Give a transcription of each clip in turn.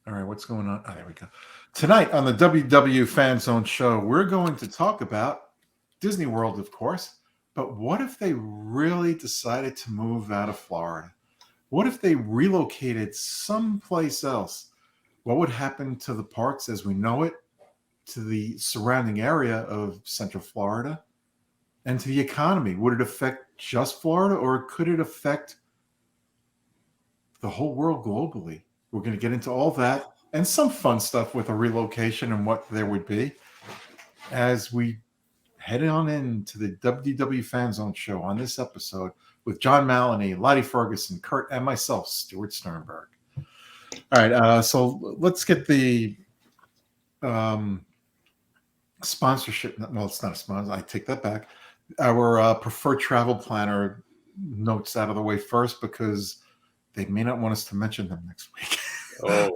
All right, what's going on? Oh, there we go. Tonight on the WDW Fan Zone Show, we're going to talk about Disney World, of course. But what if they really decided to move out of Florida? What if they relocated someplace else? What would happen to the parks as we know it, to the surrounding area of Central Florida, and to the economy? Would it affect just Florida, or could it affect the whole world globally? We're going to get into all that and some fun stuff with a relocation and what there would be as we head on into the WDW Fan Zone Show on this episode with John Maloney, Lottie Ferguson, Kurt, and myself, Stuart Sternberg. All right, so let's get the sponsorship. No, it's not a sponsor. I take that back. Our preferred travel planner notes out of the way first because they may not want us to mention them next week. That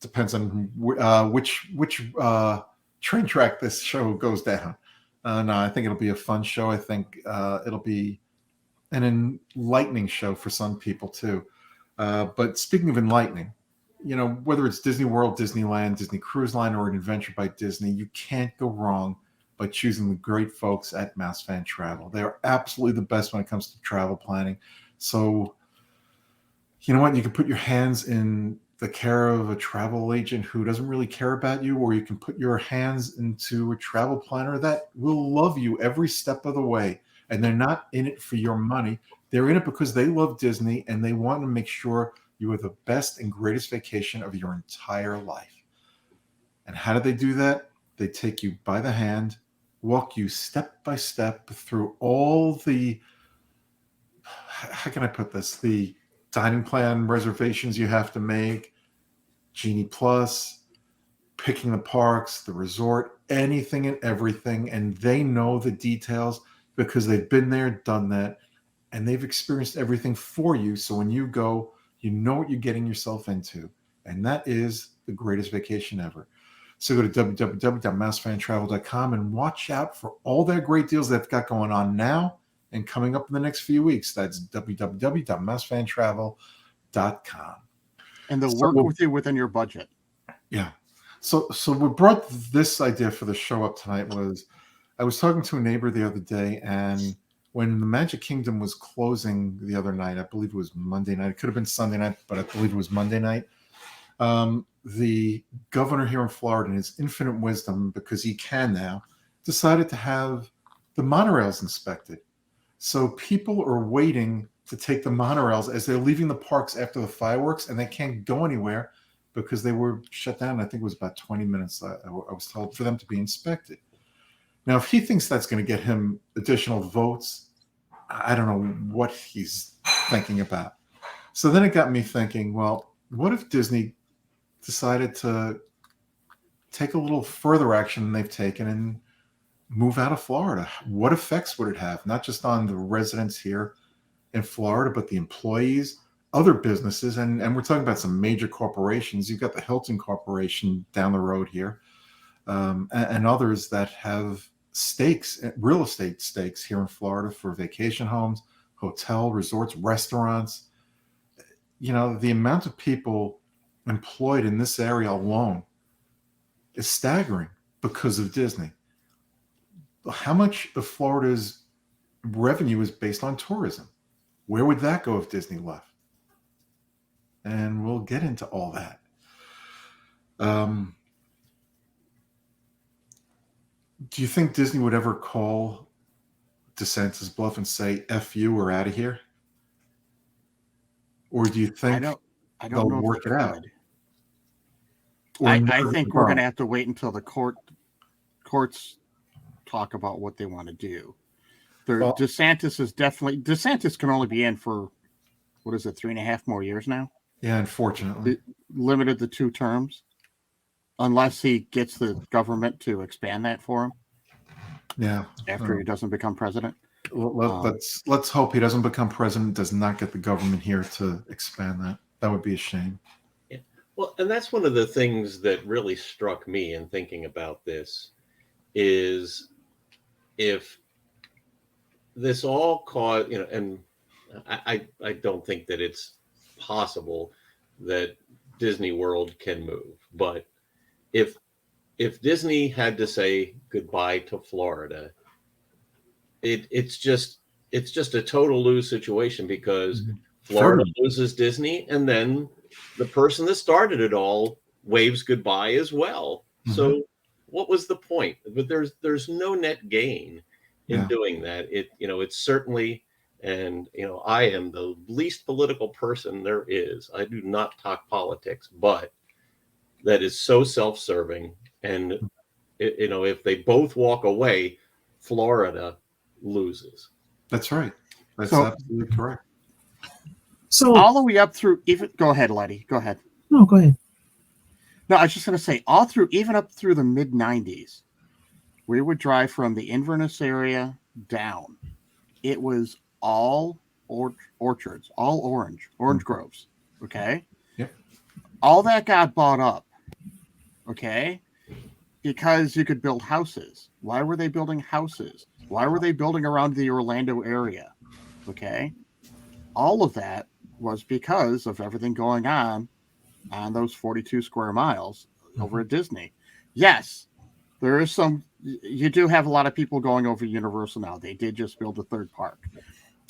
depends on which train track this show goes down. No, I think it'll be a fun show. I think it'll be an enlightening show for some people too. But speaking of enlightening, whether it's Disney World, Disneyland, Disney Cruise Line, or an adventure by Disney, you can't go wrong by choosing the great folks at Mouse Fan Travel. They are absolutely the best when it comes to travel planning. So, you know what? You can put your hands in the care of a travel agent who doesn't really care about you, or you can put your hands into a travel planner that will love you every step of the way. And they're not in it for your money. They're in it because they love Disney and they want to make sure you have the best and greatest vacation of your entire life. And how do they do that? They take you by the hand, walk you step by step through all the, how can I put this? The dining plan reservations you have to make, Genie Plus, picking the parks, the resort, anything and everything. And they know the details because they've been there, done that, and they've experienced everything for you. So when you go, you know what you're getting yourself into. And that is the greatest vacation ever. So go to www.mousefantravel.com and watch out for all their great deals they've got going on now and coming up in the next few weeks. That's www.mousefantravel.com. And they'll work with you within your budget. Yeah. So what brought this idea for the show up tonight was I was talking to a neighbor the other day, and when the Magic Kingdom was closing the other night, I believe it was Monday night. It could have been Sunday night, but I believe it was Monday night. The governor here in Florida, in his infinite wisdom, because he can now, decided to have the monorails inspected. So people are waiting to take the monorails as they're leaving the parks after the fireworks, and they can't go anywhere because they were shut down. I think it was about 20 minutes, I was told, for them to be inspected. Now, if he thinks that's going to get him additional votes, I don't know what he's thinking about. So then it got me thinking, well, what if Disney decided to take a little further action than they've taken and move out of Florida? What effects would it have? Not just on the residents here in Florida, but the employees, other businesses, and we're talking about some major corporations. You've got the Hilton Corporation down the road here, and others that have stakes, real estate stakes here in Florida for vacation homes, hotel, resorts, restaurants. The amount of people employed in this area alone is staggering because of Disney. How much of Florida's revenue is based on tourism? Where would that go if Disney left? And we'll get into all that. Do you think Disney would ever call DeSantis' bluff and say, F you, we're out of here? Or do you think I don't they'll know work it out? I think we're going to have to wait until the courts talk about what they want to do. DeSantis can only be in for, 3.5 more years now? Yeah, unfortunately. Limited to 2 terms, unless he gets the government to expand that for him. Yeah. After he doesn't become president. Let's hope he doesn't become president, does not get the government here to expand that. That would be a shame. Yeah. Well, and that's one of the things that really struck me in thinking about this is if this all caused, and I don't think that it's possible that Disney World can move. But if Disney had to say goodbye to Florida, it's just a total lose situation, because Florida loses Disney, and then the person that started it all waves goodbye as well. So what was the point? But there's no net gain in doing that. It's certainly, and I am the least political person there is. I do not talk politics, but that is so self-serving. And if they both walk away, Florida loses. That's right. That's absolutely correct. So all the way up through go ahead, Letty. Go ahead. No, go ahead. No, I was just going to say, even up through the mid 90s, we would drive from the Inverness area down. It was all orchards, all orange groves. Okay. Yep. All that got bought up. Okay. Because you could build houses. Why were they building houses? Why were they building around the Orlando area? Okay. All of that was because of everything going on those 42 square miles over at Disney. Yes, there is you do have a lot of people going over Universal now. They did just build a third park.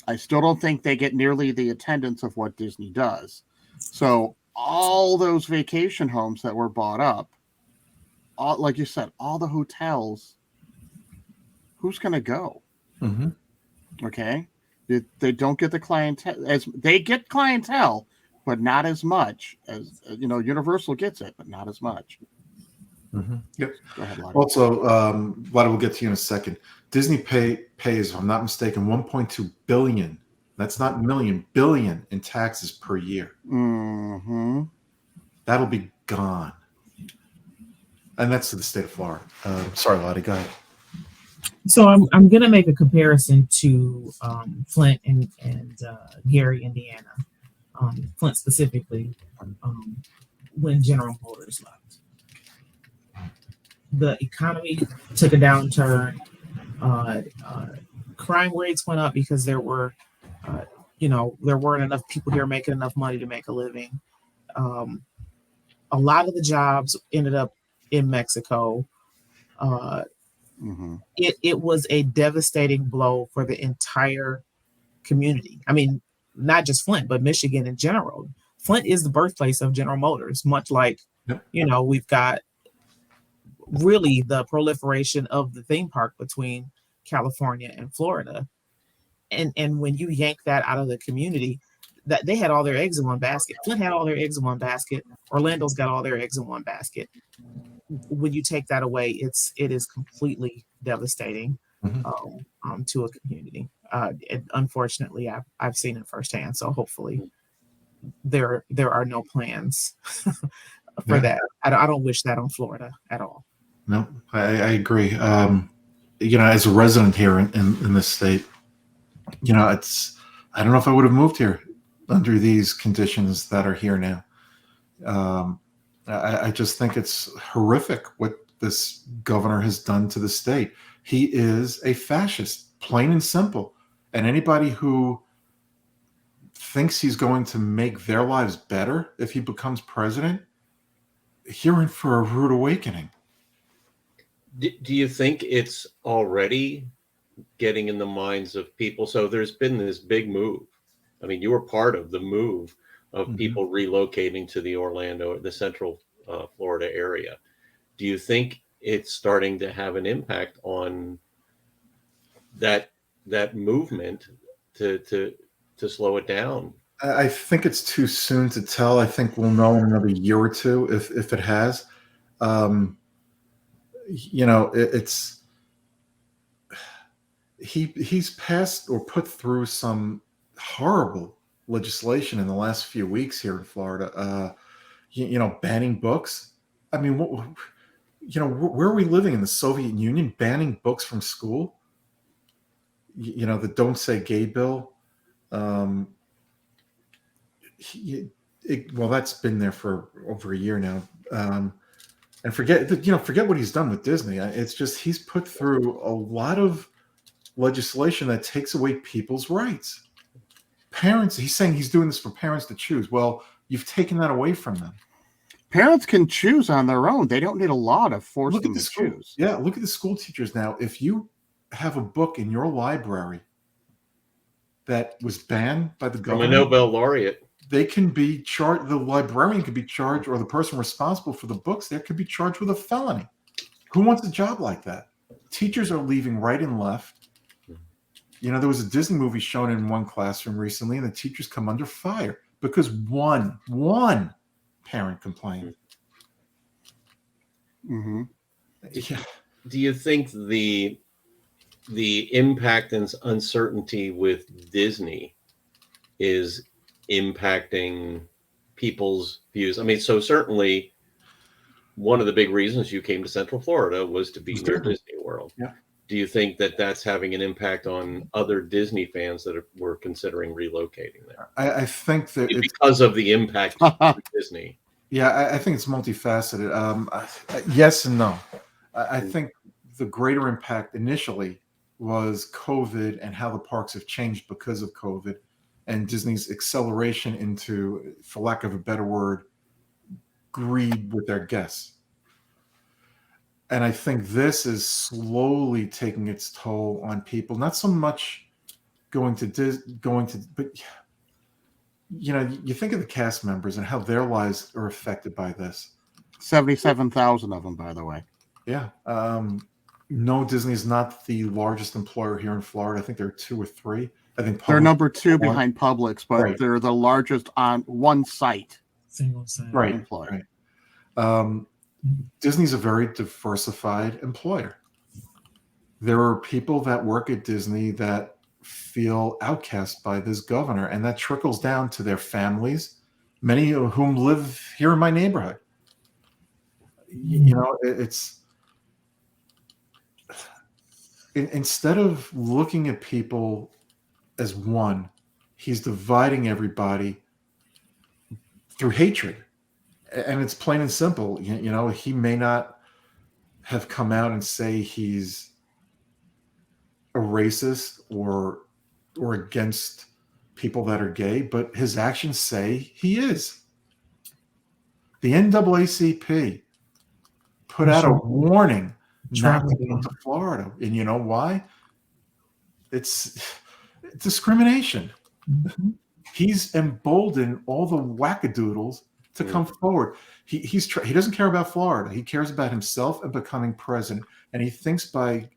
I still don't think they get nearly the attendance of what Disney does. So all those vacation homes that were bought up, like you said, all the hotels, who's going to go? Okay. They don't get the clientele they get clientele, but not as much as Universal gets it, but not as much. Yep. Go ahead, Lottie. Also, Lottie, we'll get to you in a second. Disney pays, if I'm not mistaken, $1.2 billion. That's not million, billion in taxes per year. That'll be gone, and that's to the state of Florida. Sorry, Lottie, go ahead. So I'm gonna make a comparison to Flint and Gary, Indiana. Flint specifically, when General Motors left, the economy took a downturn. Crime rates went up because there were, there weren't enough people here making enough money to make a living. A lot of the jobs ended up in Mexico. It was a devastating blow for the entire community. I mean, not just Flint, but Michigan in general. Flint is the birthplace of General Motors, much like, we've got really the proliferation of the theme park between California and Florida. And when you yank that out of the community, that they had all their eggs in one basket. Flint had all their eggs in one basket. Orlando's got all their eggs in one basket. When you take that away, it is completely devastating to a community. Unfortunately, I've seen it firsthand. So hopefully, there are no plans for that. I don't wish that on Florida at all. No, I agree. As a resident here in this state, I don't know if I would have moved here under these conditions that are here now. I just think it's horrific what this governor has done to the state. He is a fascist, plain and simple. And anybody who thinks he's going to make their lives better if he becomes president, you're in for a rude awakening. Do you think it's already getting in the minds of people? So there's been this big move. I mean, you were part of the move of people relocating to the central Florida area. Do you think it's starting to have an impact on that movement to slow it down? I think it's too soon to tell. I think we'll know in another year or two if it has. He's passed or put through some horrible legislation in the last few weeks here in Florida. Banning books. I mean, where are we living in the Soviet Union? Banning books from school. The Don't Say Gay bill. Well, that's been there for over a year now. And forget what he's done with Disney. It's just he's put through a lot of legislation that takes away people's rights. Parents, he's saying he's doing this for parents to choose. Well, you've taken that away from them. Parents can choose on their own. They don't need a law to force them to choose. Yeah, look at the school teachers now. If you have a book in your library that was banned by the government, from a Nobel laureate, they can be charged. The librarian could be charged, or the person responsible for the books there could be charged with a felony. Who wants a job like that? Teachers are leaving right and left. You know, there was a Disney movie shown in one classroom recently, and the teachers come under fire because one parent complained. Mm-hmm. Yeah. Do you think the impact and uncertainty with Disney is impacting people's views? I mean, so certainly one of the big reasons you came to Central Florida was to be near Disney World. Yeah. Do you think that that's having an impact on other Disney fans that were considering relocating there? I think that it's because of the impact of Disney. Yeah, I think it's multifaceted. Yes and no. I think the greater impact initially was COVID and how the parks have changed because of COVID and Disney's acceleration into, for lack of a better word, greed with their guests. And I think this is slowly taking its toll on people. Not so much but you know, you think of the cast members and how their lives are affected by this. 77,000 of them, by the way. Yeah. No, Disney is not the largest employer here in Florida. I think there are 2 or 3. I think they're number 2 behind Publix, but right. They're the largest on one site. Single site. Right. Employer. Right. Disney's a very diversified employer. There are people that work at Disney that feel outcast by this governor, and that trickles down to their families, many of whom live here in my neighborhood. You know, it's instead of looking at people as one, he's dividing everybody through hatred. And it's plain and simple. You know, he may not have come out and say he's a racist or against people that are gay, but his actions say he is. The NAACP put out a warning not to come to Florida. And you know why? It's discrimination. Mm-hmm. He's emboldened all the wackadoodles to come forward. He doesn't care about Florida. He cares about himself and becoming president. And he thinks by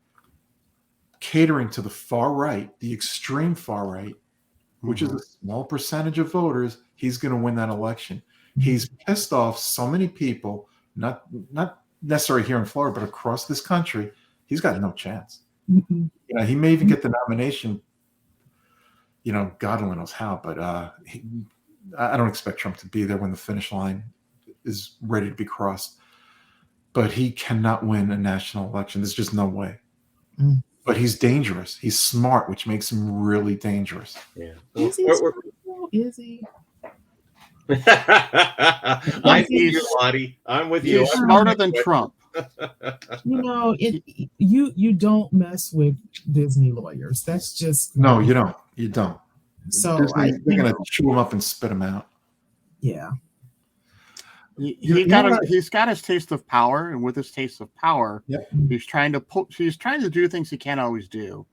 catering to the far right, the extreme far right, which is a small percentage of voters, he's going to win that election. He's pissed off so many people, not necessarily here in Florida, but across this country. He's got no chance. Mm-hmm. You know, he may even get the nomination. You know, God only knows how, but I don't expect Trump to be there when the finish line is ready to be crossed. But he cannot win a national election. There's just no way. Mm. But he's dangerous. He's smart, which makes him really dangerous. Yeah. Is he? Is he? I see you, Lottie. I'm with you. He's smarter than Trump. You know, you don't mess with Disney lawyers. That's just no, you don't. You don't. So they're going to chew him up and spit him out. Yeah. He's got his taste of power, and with his taste of power, he's trying to do things he can't always do.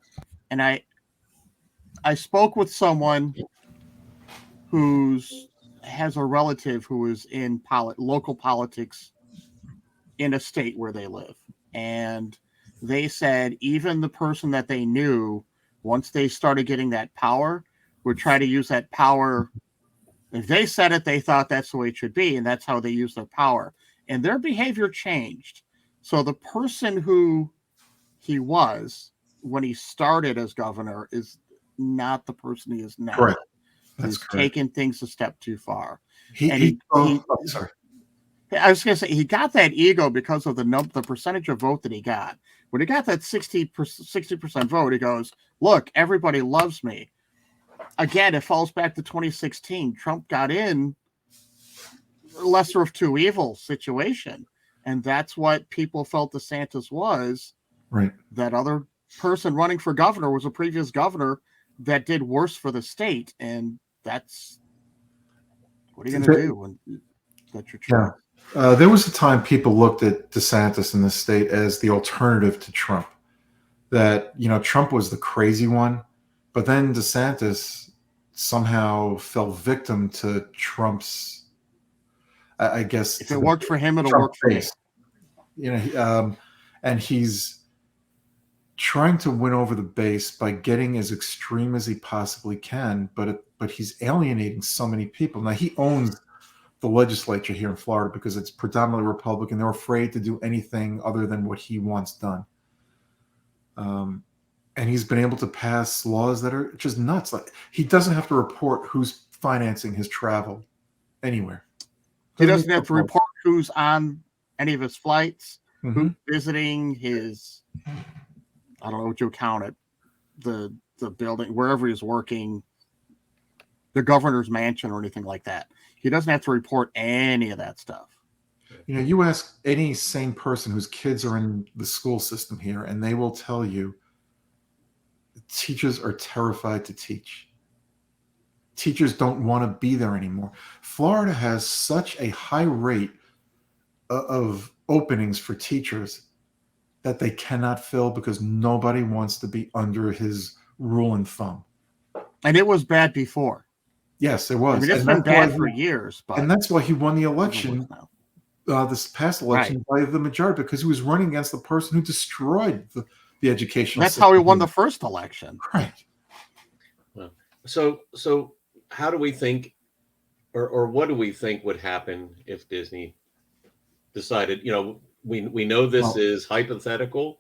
And I spoke with someone who has a relative who is in local politics in a state where they live, and they said even the person that they knew, once they started getting that power, would try to use that power. If they said it, they thought that's the way it should be, and that's how they use their power. And their behavior changed. So the person who he was when he started as governor is not the person he is now. Correct. He's taken things a step too far. Sorry. I was going to say, he got that ego because of the percentage of vote that he got. When he got that 60% vote, he goes, look, everybody loves me. Again, it falls back to 2016. Trump got in lesser of two evils situation. And that's what people felt DeSantis was. Right. That other person running for governor was a previous governor that did worse for the state, and that's what are you going to do when that's your choice? Yeah. There was a time people looked at DeSantis in this state as the alternative to Trump. That, Trump was the crazy one, but then DeSantis somehow fell victim to Trump's, I guess. If it worked for him, it'll work for me. And he's trying to win over the base by getting as extreme as he possibly can, but he's alienating so many people. Now, he owns the legislature here in Florida because it's predominantly Republican. They're afraid to do anything other than what he wants done. And he's been able to pass laws that are just nuts. Like, he doesn't have to report who's financing his travel anywhere. He doesn't have to report who's on any of his flights, Mm-hmm. who's visiting his, I don't know what you count it, the building, wherever he's working, the governor's mansion or anything like that. He doesn't have to report any of that stuff. You ask any sane person whose kids are in the school system here, and they will tell you teachers are terrified to teach. Teachers don't want to be there anymore. Florida has such a high rate of openings for teachers that they cannot fill because nobody wants to be under his rule and thumb. And it was bad before. Yes, it was. I mean, it's been bad for years. But and that's why he won the election. This past election by the majority, because he was running against the person who destroyed the educational That's system. how he won the first election. Right. Well, so how do we think, or what do we think would happen if Disney decided, we know this is hypothetical.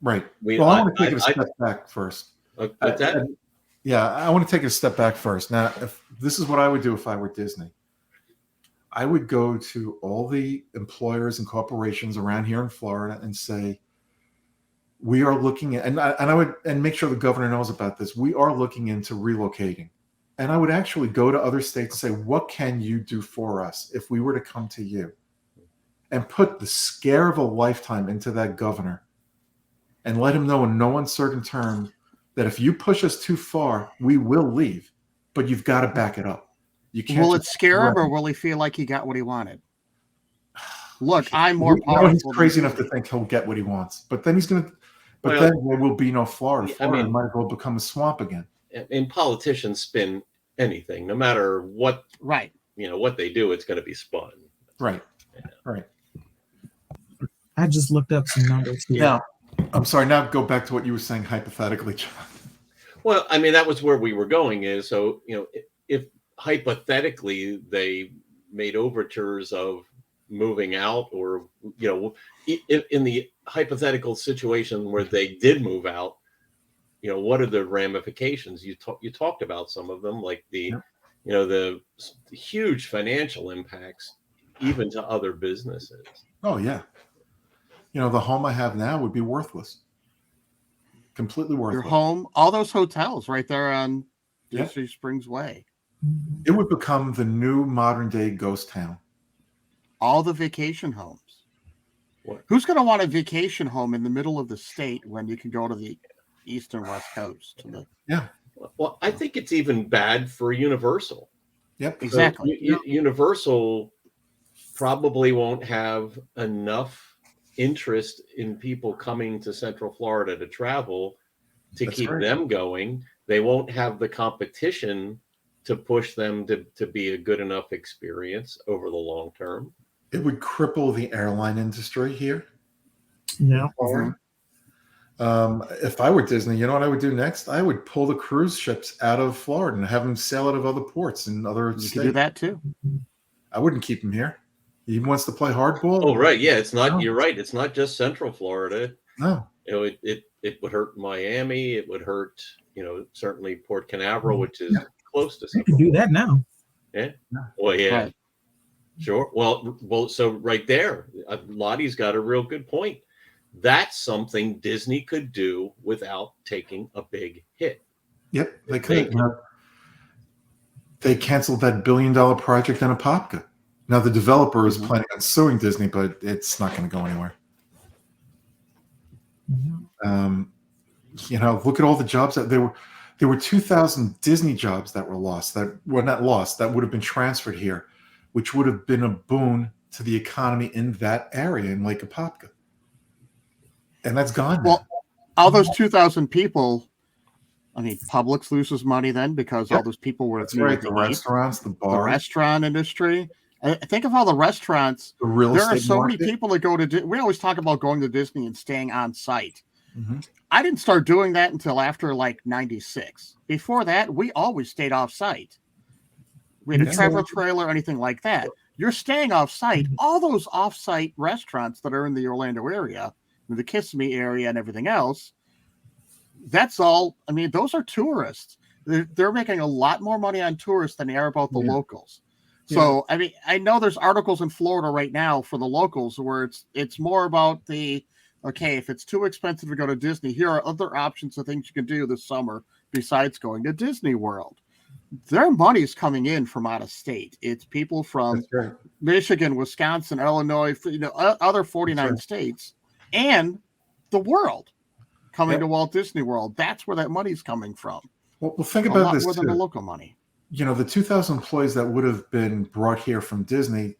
Right. I want to take a step back first. What's that? I want to take a step back first. Now, if this is what I would do if I were Disney. I would go to all the employers and corporations around here in Florida and say, we are looking at, and I would, and make sure the governor knows about this. We are looking into relocating. And I would actually go to other states and say, what can you do for us if we were to come to you? And put the scare of a lifetime into that governor and let him know in no uncertain terms that if you push us too far, we will leave, but you've got to back it up. You can't. Will it scare him, or will he feel like he got what he wanted? Look, I'm more powerful. He's crazy enough to think he'll get what he wants, but then he's going to. But then there will be no Florida. Florida might as well become a swamp again. And politicians spin anything, no matter what. Right. What they do, it's going to be spun. Right. Yeah. Right. I just looked up some numbers here. Now, I'm sorry. Now go back to what you were saying hypothetically, John. Well, I mean, that was where we were going. Is so if hypothetically they made overtures of moving out, or in the hypothetical situation where they did move out, what are the ramifications? You talked about some of them, like the huge financial impacts even to other businesses. Oh yeah. The home I have now would be worthless. Completely worthless. Your home, all those hotels right there on Disney Springs Way. It would become the new modern day ghost town. All the vacation homes. What? Who's going to want a vacation home in the middle of the state when you can go to the east and west coast? Yeah. Well, I think it's even bad for Universal. Yep. Exactly. Universal probably won't have enough interest in people coming to Central Florida to travel to keep them going. They won't have the competition to push them to be a good enough experience over the long term. It would cripple the airline industry here. Yeah. If I were Disney, you know what I would do next? I would pull the cruise ships out of Florida and have them sail out of other ports and other states. You could do that too. I wouldn't keep him here. He wants to play hardball. Oh, right. Yeah, it's not. No. You're right. It's not just Central Florida. No. It would hurt Miami. It would hurt, certainly Port Canaveral, which is close to. You can do that now. Yeah. Well, yeah. Right. Sure. Well. So right there, Lottie's got a real good point. That's something Disney could do without taking a big hit. Yep, they could. They canceled that $1 billion project in Apopka. Now the developer is planning on suing Disney, but it's not going to go anywhere. Look at all the jobs that they there were 2,000 Disney jobs that were lost, that were not lost, that would have been transferred here, which would have been a boon to the economy in that area in Lake Apopka. And that's gone now. Well, all those 2,000 people, I mean, Publix loses money then because all those people were That's right. The restaurants, the the bars, restaurant industry. Think of all the restaurants. the real There are estate so market. many people that go to. We always talk about going to Disney and staying on site. Mm-hmm. I didn't start doing that until after like '96. Before that, we always stayed off site. We had a travel trailer, anything like that. You're staying off site. All those off site restaurants that are in the Orlando area, the Kissimmee area, and everything else. That's all. I mean, those are tourists. They're making a lot more money on tourists than they are about the locals. So, I mean, I know there's articles in Florida right now for the locals where it's more about the, okay, if it's too expensive to go to Disney, here are other options of things you can do this summer besides going to Disney World. Their money's coming in from out of state. It's people from Michigan, Wisconsin, Illinois, other 49 states, and the world coming to Walt Disney World. That's where that money's coming from. Well, think about this more than too. the local money. The 2,000 employees that would have been brought here from Disney,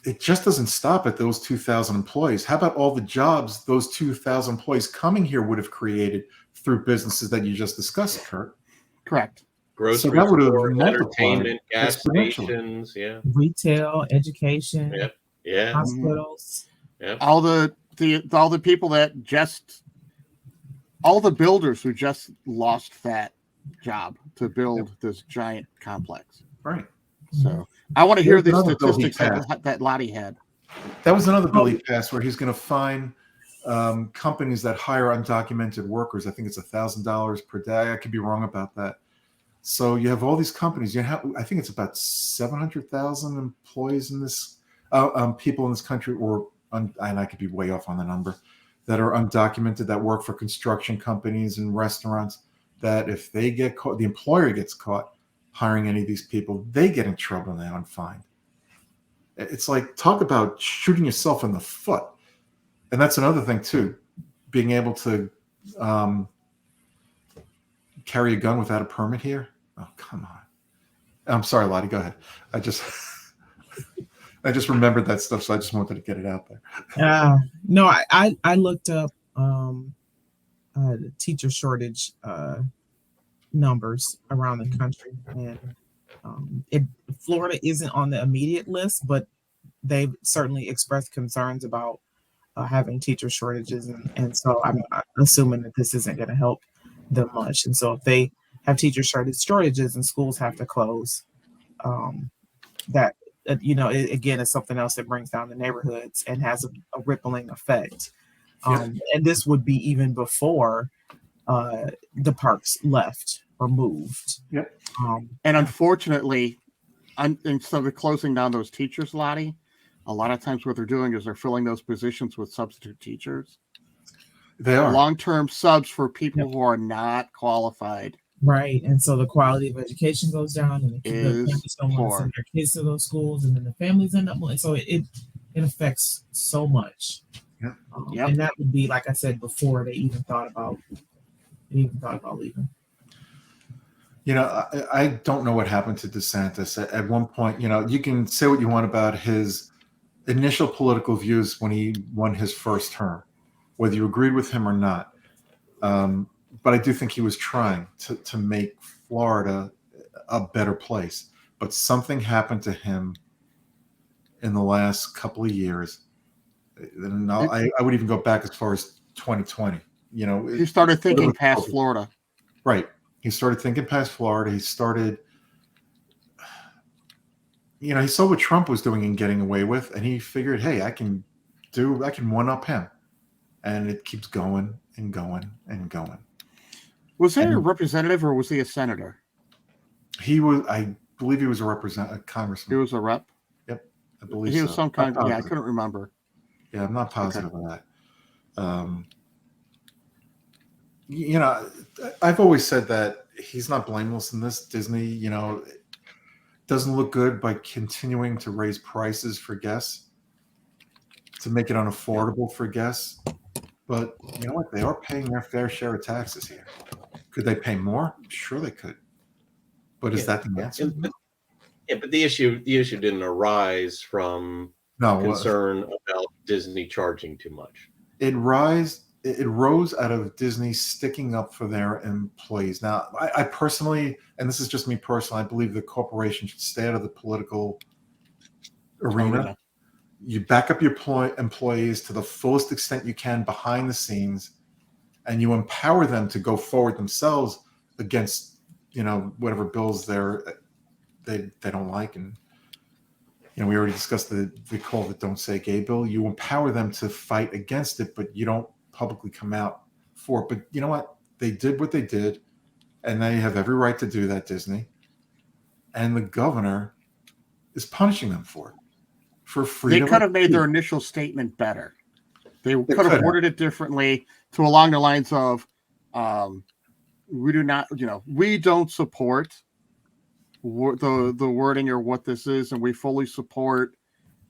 it just doesn't stop at those 2,000 employees. How about all the jobs those 2,000 employees coming here would have created through businesses that you just discussed, Kurt? Correct. Grocery So that would have stores, multiplied entertainment, gas stations, retail, education, hospitals, all the people that just, all the builders who just lost that job to build this giant complex. Right. So I want to hear the statistics that Lottie had. That was another bill he passed where he's going to fine companies that hire undocumented workers. I think it's $1,000 per day. I could be wrong about that. So you have all these companies. I think it's about 700,000 employees in this, people in this country, and I could be way off on the number, that are undocumented that work for construction companies and restaurants. That if they get caught, the employer gets caught hiring any of these people, they get in trouble now and fined. It's like, talk about shooting yourself in the foot. And that's another thing too, being able to carry a gun without a permit here. Oh, come on. I'm sorry, Lottie, go ahead. I just remembered that stuff, so I just wanted to get it out there. No, I looked up the teacher shortage numbers around the country, and Florida isn't on the immediate list, but they've certainly expressed concerns about having teacher shortages, and so I'm assuming that this isn't going to help them much. And so if they have teacher shortages and schools have to close, that again is something else that brings down the neighborhoods and has a rippling effect. And this would be even before the parks left or moved. Yep. And unfortunately, instead of closing down those teachers, Lottie, a lot of times what they're doing is they're filling those positions with substitute teachers. They are long-term subs for people who are not qualified. Right. And so the quality of education goes down, and the families don't want to send their kids to those schools, and then the families end up. So it affects so much. Yeah. And that would be, like I said before, they even thought about leaving. I don't know what happened to DeSantis. At one point, you can say what you want about his initial political views when he won his first term, whether you agreed with him or not. But I do think he was trying to make Florida a better place. But something happened to him in the last couple of years. And I would even go back as far as 2020. He started thinking past Florida. Right. He started thinking past Florida. He started, he saw what Trump was doing and getting away with, and he figured, hey, I can one-up him. And it keeps going and going and going. Was he a representative or was he a senator? I believe he was a congressman. He was a rep? Yep. I believe he was some kind of, I couldn't remember. Yeah, I'm not positive of that. I've always said that he's not blameless in this. Disney, doesn't look good by continuing to raise prices for guests to make it unaffordable for guests. But you know what? They are paying their fair share of taxes here. Could they pay more? Sure, they could. But is that the answer? Yeah, but the issue didn't arise from concern about Disney charging too much. It rose out of Disney sticking up for their employees. Now, I personally, and this is just me personally, I believe the corporation should stay out of the political arena. You back up your employees to the fullest extent you can behind the scenes, and you empower them to go forward themselves against, whatever bills they don't like. And we already discussed the call that Don't Say Gay bill. You empower them to fight against it, but you don't publicly come out for it. But you know what? They did what they did, and they have every right to do that, Disney. And the governor is punishing them for it. For freedom. They could have made their initial statement better. They could have worded it differently to along the lines of, we do not, we don't support the wording or what this is, and we fully support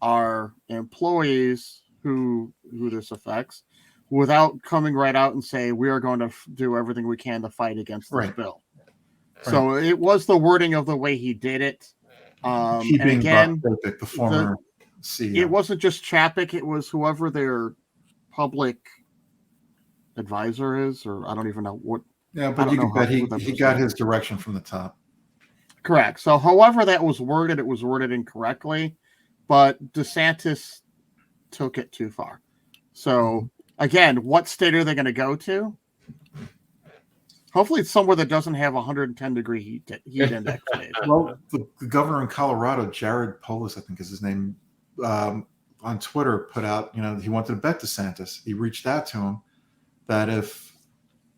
our employees who this affects, without coming right out and say we are going to do everything we can to fight against this bill. Right. So it was the wording of the way he did it. And again, the former CEO. It wasn't just Chapek; it was whoever their public advisor is, or I don't even know what. Yeah, but you can bet he got his direction from the top. Correct. So however that was worded, it was worded incorrectly, but DeSantis took it too far. So again, what state are they going to go to? Hopefully it's somewhere that doesn't have 110-degree heat index. Well, the governor in Colorado, Jared Polis, I think is his name, on Twitter put out, he wanted to bet DeSantis. He reached out to him that if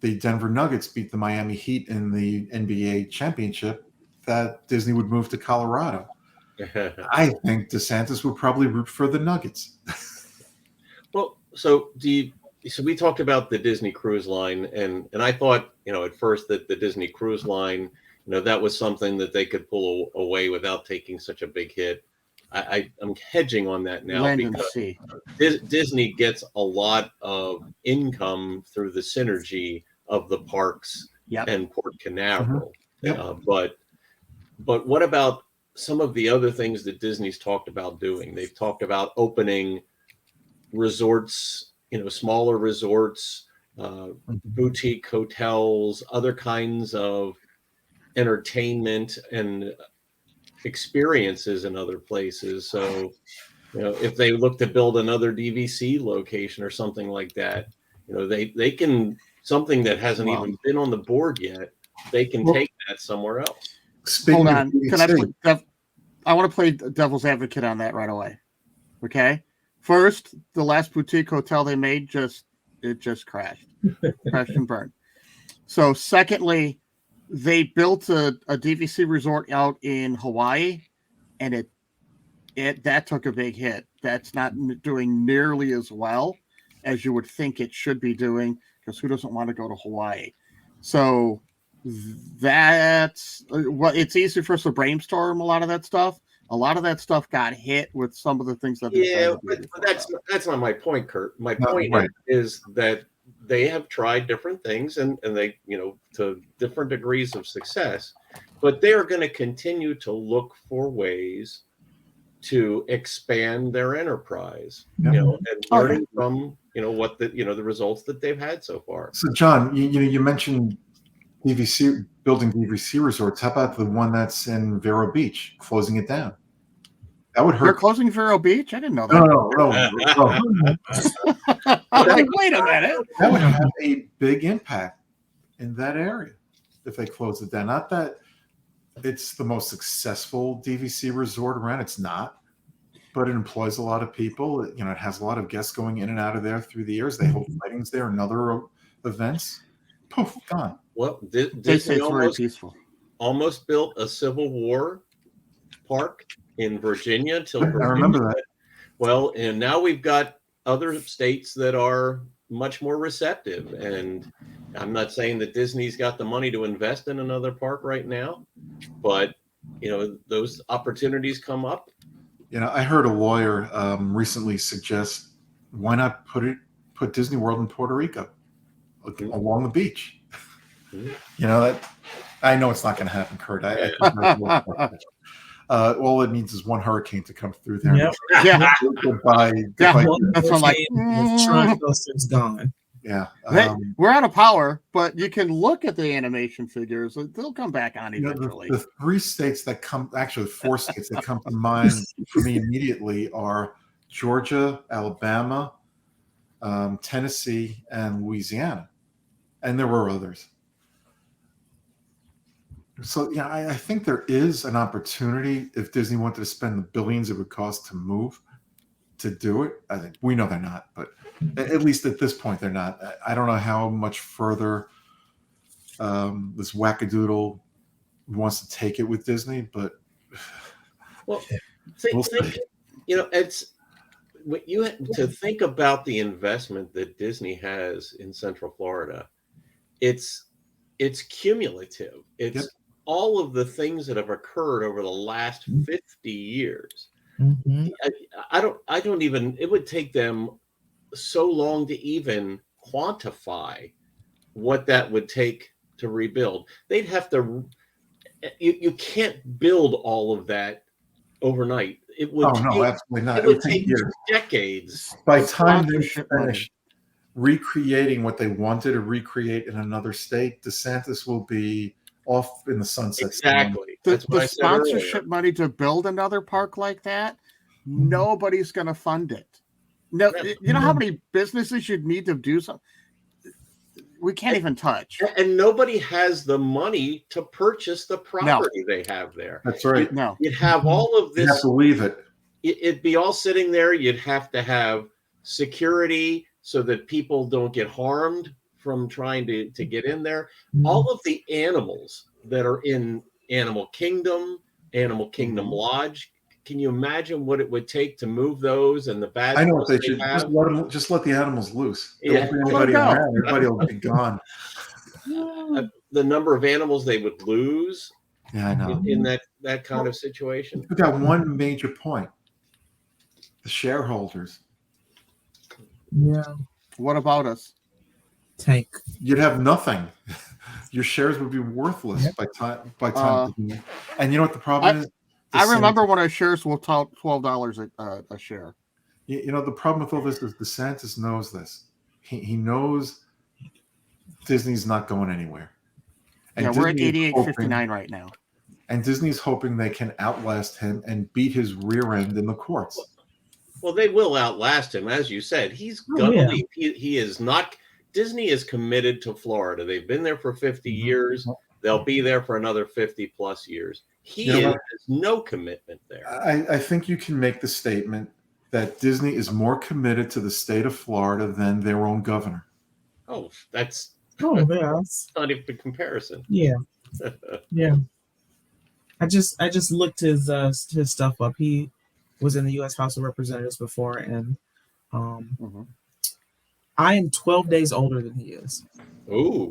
the Denver Nuggets beat the Miami Heat in the NBA championship, that Disney would move to Colorado. I think DeSantis would probably root for the Nuggets. Well, so we talked about the Disney Cruise Line, and I thought, at first that the Disney Cruise Line, that was something that they could pull away without taking such a big hit. I'm hedging on that now because Disney gets a lot of income through the synergy of the parks and Port Canaveral. But what about some of the other things that Disney's talked about doing? They've talked about opening resorts, smaller resorts, boutique hotels, other kinds of entertainment and experiences in other places. So, if they look to build another DVC location or something like that, they can, something that hasn't even been on the board yet, they can take that somewhere else. Hold on. I want to play devil's advocate on that right away. Okay. First, the last boutique hotel they made just crashed. Crashed and burned. So secondly, they built a DVC resort out in Hawaii, and that took a big hit. That's not doing nearly as well as you would think it should be doing, because who doesn't want to go to Hawaii? So that's it's easy for us to brainstorm a lot of that stuff. A lot of that stuff got hit with some of the things that but that's not my point, Kurt. My point is that they have tried different things and they, to different degrees of success, but they are going to continue to look for ways to expand their enterprise, and learning from, what the results that they've had so far. So John, you mentioned building DVC resorts. How about the one that's in Vero Beach, closing it down? That would hurt. You're closing Vero Beach? I didn't know that. No. Wait a minute. That would have a big impact in that area if they close it down. Not that it's the most successful DVC resort around. It's not. But it employs a lot of people. It has a lot of guests going in and out of there through the years. They hold weddings there and other events. Poof, gone. Well, Disney almost built a Civil War park in Virginia till Virginia. I remember that. Well, and now we've got other states that are much more receptive. And I'm not saying that Disney's got the money to invest in another park right now, but those opportunities come up. I heard a lawyer recently suggest, why not put Disney World in Puerto Rico, along the beach? You know that I know it's not going to happen, Kurt. I think all it needs is one hurricane to come through there. Yep. Yeah. Goodbye. Yeah. One That's what I'm like, hurricane, Tron Coaster's gone. Yeah. We're out of power, but you can look at the animation figures. They'll come back on eventually. The 3 states that actually 4 states that come to mind for me immediately are Georgia, Alabama, Tennessee, and Louisiana. And there were others. So, yeah, I think there is an opportunity if Disney wanted to spend the billions it would cost to move to do it. I think we know they're not, but at least at this point, they're not. I don't know how much further this wackadoodle wants to take it with Disney, but well, think it's what you to think about the investment that Disney has in Central Florida. It's cumulative. It's all of the things that have occurred over the last 50 years. Mm-hmm. I don't even, it would take them so long to even quantify what that would take to rebuild. They'd have to, you can't build all of that overnight. It would absolutely not. It would take years. Decades. By the time they finish recreating what they wanted to recreate in another state, DeSantis will be off in the sunset. Exactly. The sponsorship money to build another park like that, nobody's going to fund it. No, you know how many businesses you'd need to do something? We can't even touch. And nobody has the money to purchase the property they have there. That's right. You'd have all of this. You have to leave it. It'd be all sitting there. You'd have to have security so that people don't get harmed from trying to get in there. All of the animals that are in Animal Kingdom Lodge, can you imagine what it would take to move those and the bad? I know what they should just let the animals loose. There won't be anybody around. Everybody will be gone. The number of animals they would lose. Yeah, I know. In that kind of situation. We got one major point. The shareholders. Yeah. What about us? Tank. You'd have nothing. Your shares would be worthless by time. And you know what the problem is? I remember when our shares were $12 a share. You know, the problem with all this is DeSantis knows this. He knows Disney's not going anywhere. And we're at 88.59 right now. And Disney's hoping they can outlast him and beat his rear end in the courts. Well, they will outlast him, as you said. He's gonna leave. He is not. Disney is committed to Florida. They've been there for 50 years. They'll be there for another 50 plus years. He has no commitment there. I think you can make the statement that Disney is more committed to the state of Florida than their own governor. Oh, that's not even a comparison. Yeah. Yeah. I just looked his stuff up. He was in the U.S. House of Representatives before, and I am 12 days older than he is. Ooh.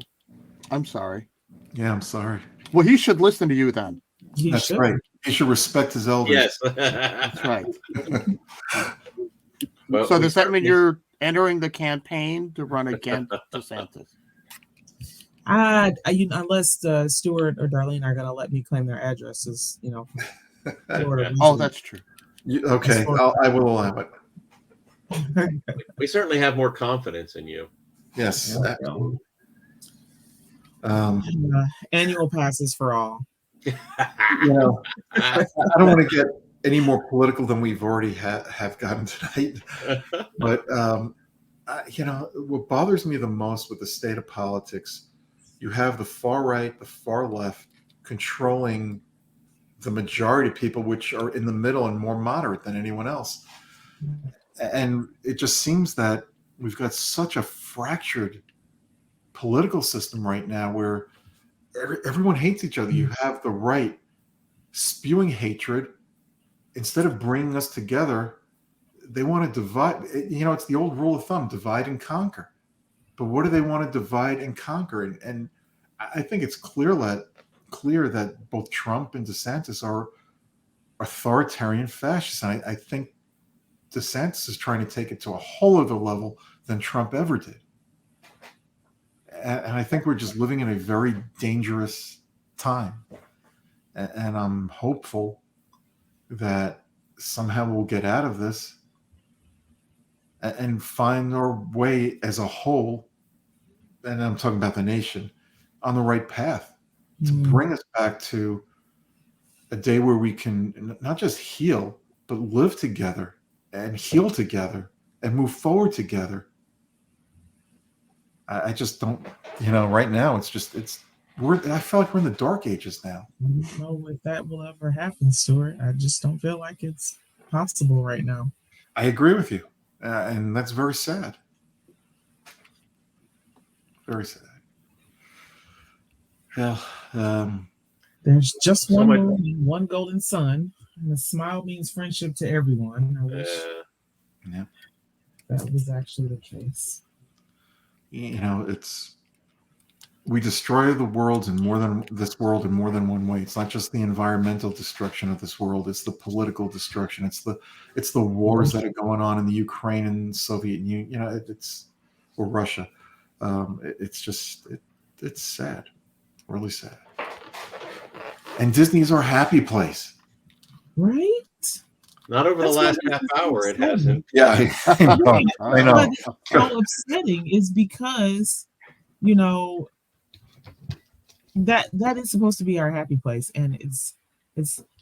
I'm sorry. Yeah, I'm sorry. Well, he should listen to you then. That's right. He should respect his elders. Yes. That's right. Well, so does that mean you're entering the campaign to run against DeSantis? Unless Stuart or Darlene are going to let me claim their addresses, Florida. Oh, that's true. Okay, I will allow it. We certainly have more confidence in you. Yes. Annual passes for all. I don't want to get any more political than we've already have gotten tonight. But what bothers me the most with the state of politics, you have the far right, the far left controlling the majority of people, which are in the middle and more moderate than anyone else. And it just seems that we've got such a fractured political system right now where everyone hates each other. You have the right spewing hatred. Instead of bringing us together, they want to divide. It's the old rule of thumb, divide and conquer. But what do they want to divide and conquer? And I think it's clear that both Trump and DeSantis are authoritarian fascists. And I think DeSantis is trying to take it to a whole other level than Trump ever did. and I think we're just living in a very dangerous time. And I'm hopeful that somehow we'll get out of this and find our way as a whole, and I'm talking about the nation, on the right path to bring us back to a day where we can not just heal, but live together and heal together and move forward together. I just don't, right now I feel like we're in the dark ages now. I don't know if that will ever happen, Stuart. I just don't feel like it's possible right now. I agree with you. And that's very sad. Very sad. Well, there's just one moon and one golden sun, and a smile means friendship to everyone. I wish that was actually the case. We destroy the world in more than one way. It's not just the environmental destruction of this world; it's the political destruction. It's the wars that are going on in the Ukraine and Soviet Union. Or Russia. It's sad, really sad. And Disney's our happy place, right? Not over the last half hour. It hasn't. Yeah, I know. What's so upsetting is because that is supposed to be our happy place, and it's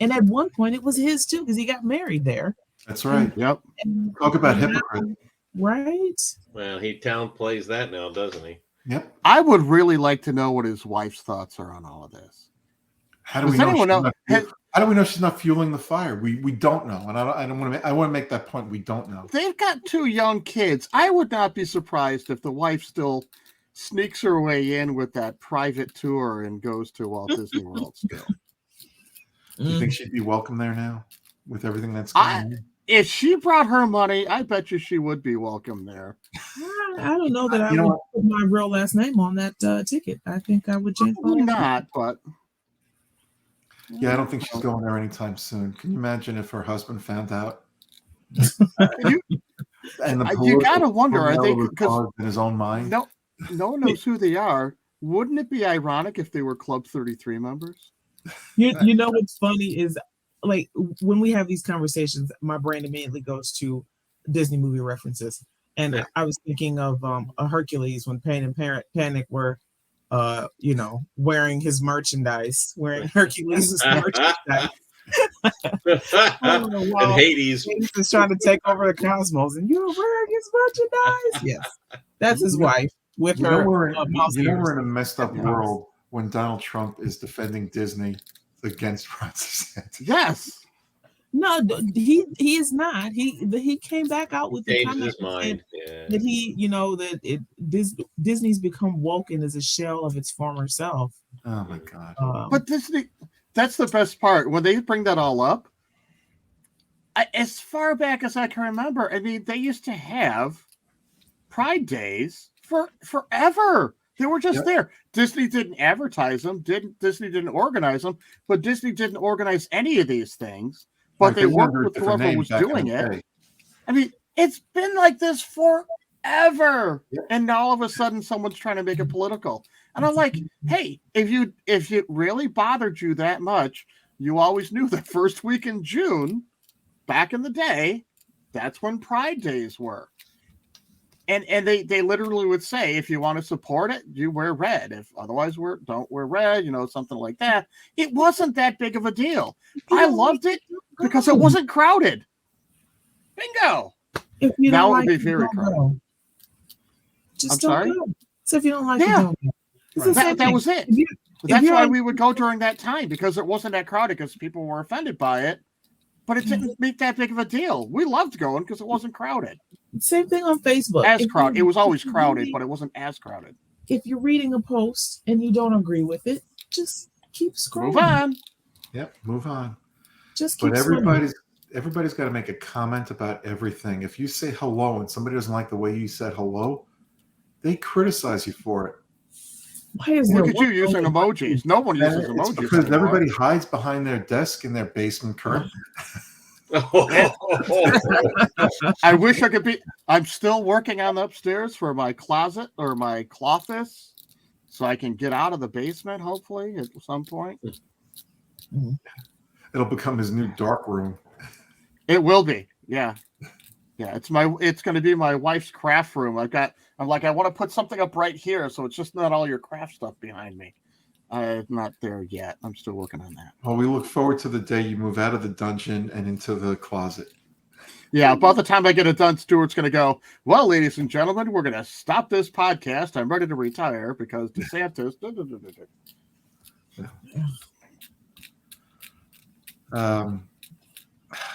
and at one point it was his too, because he got married there. That's right. Yep. Talk about hypocrite. Right. Well, he downplays that now, doesn't he? Yep. I would really like to know what his wife's thoughts are on all of this. How do we know she's not fueling the fire? We don't know, and I want to make that point. We don't know. They've got 2 young kids. I would not be surprised if the wife still sneaks her way in with that private tour and goes to Walt Disney World still. Do you think she'd be welcome there now with everything that's going on? If she brought her money, I bet you she would be welcome there. I don't know that I would put my real last name on that ticket. I think I would change my not, but yeah, I don't think she's going there anytime soon. Can you imagine if her husband found out? And you gotta wonder, are they because in his own mind? No one knows who they are. Wouldn't it be ironic if they were Club 33 members? You know what's funny is, like, when we have these conversations, my brain immediately goes to Disney movie references. And I was thinking of a Hercules when Pain and Panic were wearing his merchandise, wearing Hercules' merchandise. And Hades is trying to take over the cosmos, and you're wearing his merchandise. Yes, that's his wife with her. We're in a messed up world when Donald Trump is defending Disney against Ron DeSantis. Yes. No, he is not. He came back out with the comment his mind. That Disney's become woke and is a shell of its former self. Oh my God! But Disney, that's the best part when they bring that all up. As far back as I can remember, I mean, they used to have Pride Days for forever. They were just there. Disney didn't advertise them. Disney didn't organize them. But Disney didn't organize any of these things. But they worked with whoever was doing it. I mean, it's been like this forever. Yep. And now all of a sudden someone's trying to make it political. And I'm like, hey, if it really bothered you that much, you always knew the first week in June, back in the day, that's when Pride Days were. And they literally would say, if you want to support it, you wear red. If otherwise, don't wear red, something like that. It wasn't that big of a deal. I loved it because it wasn't crowded. Bingo. Now it would be very crowded. I'm sorry? So if you don't like it, don't go. That was it. That's why we would go during that time, because it wasn't that crowded, because people were offended by it. But it didn't make that big of a deal. We loved going because it wasn't crowded. Same thing on Facebook. It was always crowded, but it wasn't as crowded. If you're reading a post and you don't agree with it, just keep scrolling. Move on. Yep, move on. Just keep everybody's got to make a comment about everything. If you say hello and somebody doesn't like the way you said hello, they criticize you for it. Look at you using emojis. No one uses emojis because anymore. Everybody hides behind their desk in their basement curtain. I wish I could be. I'm still working on upstairs for my closet or my cloffice. so I can get out of the basement, hopefully, at some point. It'll become his new dark room. It will be. Yeah. Yeah. It's going to be my wife's craft room. I'm like, I want to put something up right here. So it's just not all your craft stuff behind me. I'm not there yet. I'm still working on that. Well, we look forward to the day you move out of the dungeon and into the closet. Yeah, by the time I get it done, Stuart's going to go, well, ladies and gentlemen, we're going to stop this podcast. I'm ready to retire because DeSantis.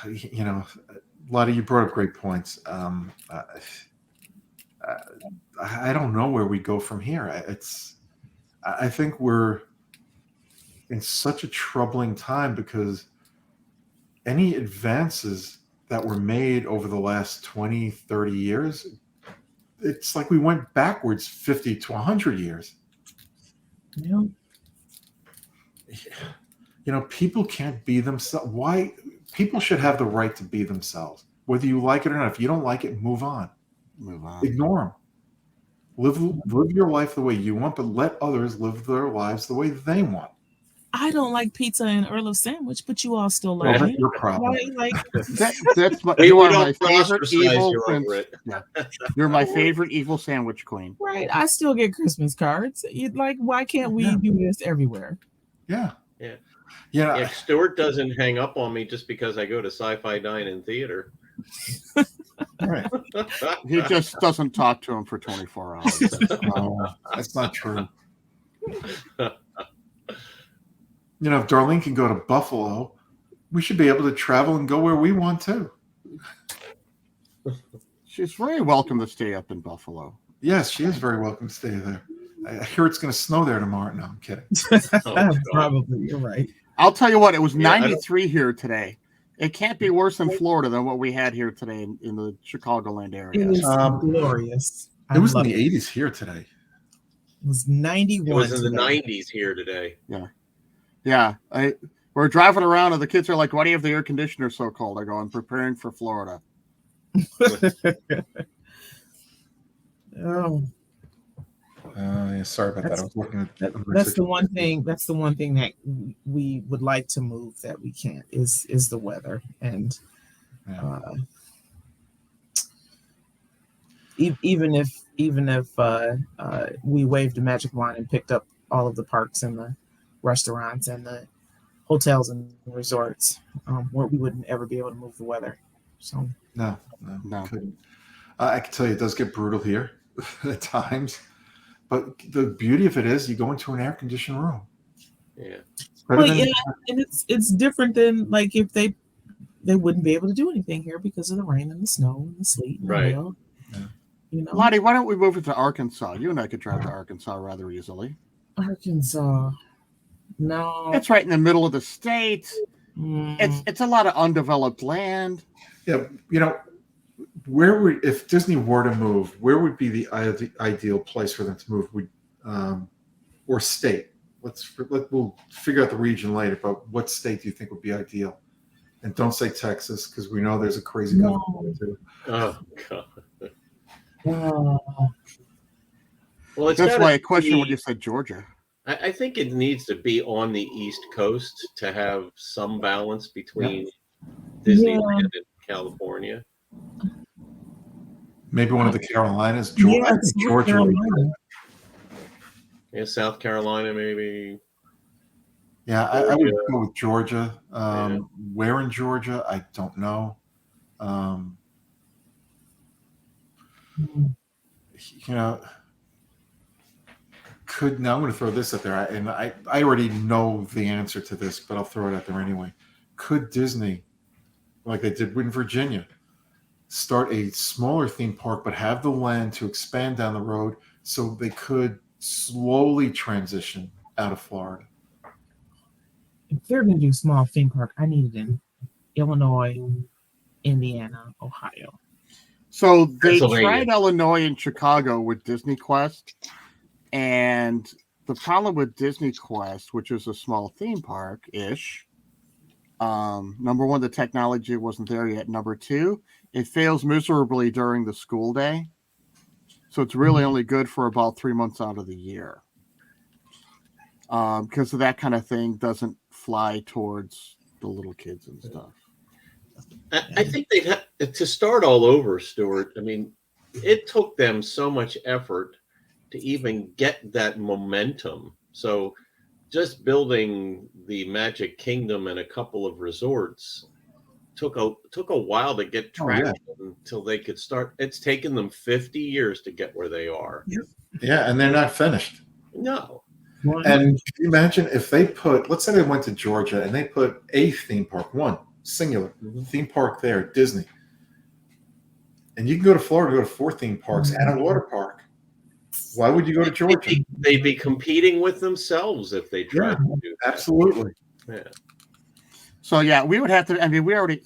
You know, Lottie, you brought up great points. I don't know where we go from here. I think we're in such a troubling time because any advances that were made over the last 20, 30 years, it's like we went backwards 50 to 100 years. Yeah. You know, people can't be themselves. Why? People should have the right to be themselves, whether you like it or not. If you don't like it, move on. Move on. Ignore them. Live your life the way you want, but let others live their lives the way they want. I don't like pizza and Earl of Sandwich, but you all still Well, love that's me. your problem. Like, That's my, We you are don't my favorite ostracize evil you prince. over it. Yeah. You're my favorite evil sandwich queen. right. I still get Christmas cards. Like, why can't we do this everywhere? Yeah. Yeah. Yeah. Yeah, Stuart doesn't hang up on me just because I go to Sci-Fi Dine and Theater. Right. He just doesn't talk to him for 24 hours. No, that's not true. You know, if Darlene can go to Buffalo, we should be able to travel and go where we want to. She's very welcome to stay up in Buffalo. Yes, she is very welcome to stay there. I hear it's going to snow there tomorrow. No, I'm kidding. Probably, you're right. I'll tell you what, it was 93 here today. It can't be worse in Florida than what we had here today in the Chicagoland area. It was glorious. It was in the 80s here today. It was 91. It was in the today. 90s here today. Yeah. We're driving around and the kids are like, why do you have the air conditioner so cold? I go, I'm preparing for Florida. Oh, Yeah, sorry about that. I was looking at that's the one thing. That's the one thing that we would like to move that we can't is the weather, and even if we waved a magic wand and picked up all of the parks and the restaurants and the hotels and resorts, where we wouldn't ever be able to move the weather. So no. Couldn't. I can tell you, it does get brutal here at times. But the beauty of it is you go into an air-conditioned room. Yeah. Well, yeah, and it's different than like if they wouldn't be able to do anything here because of the rain and the snow and the sleet and the hail. Yeah. You know, Lottie, why don't we move it to Arkansas? You and I could drive to Arkansas rather easily. Arkansas. No. It's right in the middle of the state. Mm. It's a lot of undeveloped land. Yeah, you know, if Disney were to move, where would be the ideal place for them to move? Or state? We'll figure out the region later. But what state do you think would be ideal? And don't say Texas because we know there's a crazy government there too. Oh God. Oh. Well, That's why I questioned when you said Georgia. I think it needs to be on the East Coast to have some balance between Disneyland and California. Maybe one of the Carolinas, Georgia. Georgia. Yeah, South Carolina, maybe. Yeah, I would go with Georgia. Where in Georgia, I don't know. You know, now I'm going to throw this out there, and I already know the answer to this, but I'll throw it out there anyway. Could Disney, like they did in Virginia, start a smaller theme park, but have the land to expand down the road so they could slowly transition out of Florida? If they're going to do small theme park, I need it in Illinois, Indiana, Ohio. So they tried Illinois and Chicago with Disney Quest. And the problem with Disney Quest, which is a small theme park-ish, number one, the technology wasn't there yet. Number two, it fails miserably during the school day. So it's really only good for about 3 months out of the year. because of that kind of thing doesn't fly towards the little kids and stuff. I think they'd have to start all over, Stuart. I mean, it took them so much effort to even get that momentum. So just building the Magic Kingdom and a couple of resorts took a while to get traction until they could start. It's taken them 50 years to get where they are. Yeah, and they're not finished. No. And can you imagine if they put, let's say they went to Georgia and they put a theme park, one singular theme park there, Disney. And you can go to Florida, go to 4 theme parks and a water park. Why would you go to Georgia? They'd be competing with themselves if they tried to do that. Absolutely. Yeah. So yeah, we would have to. I mean, we already.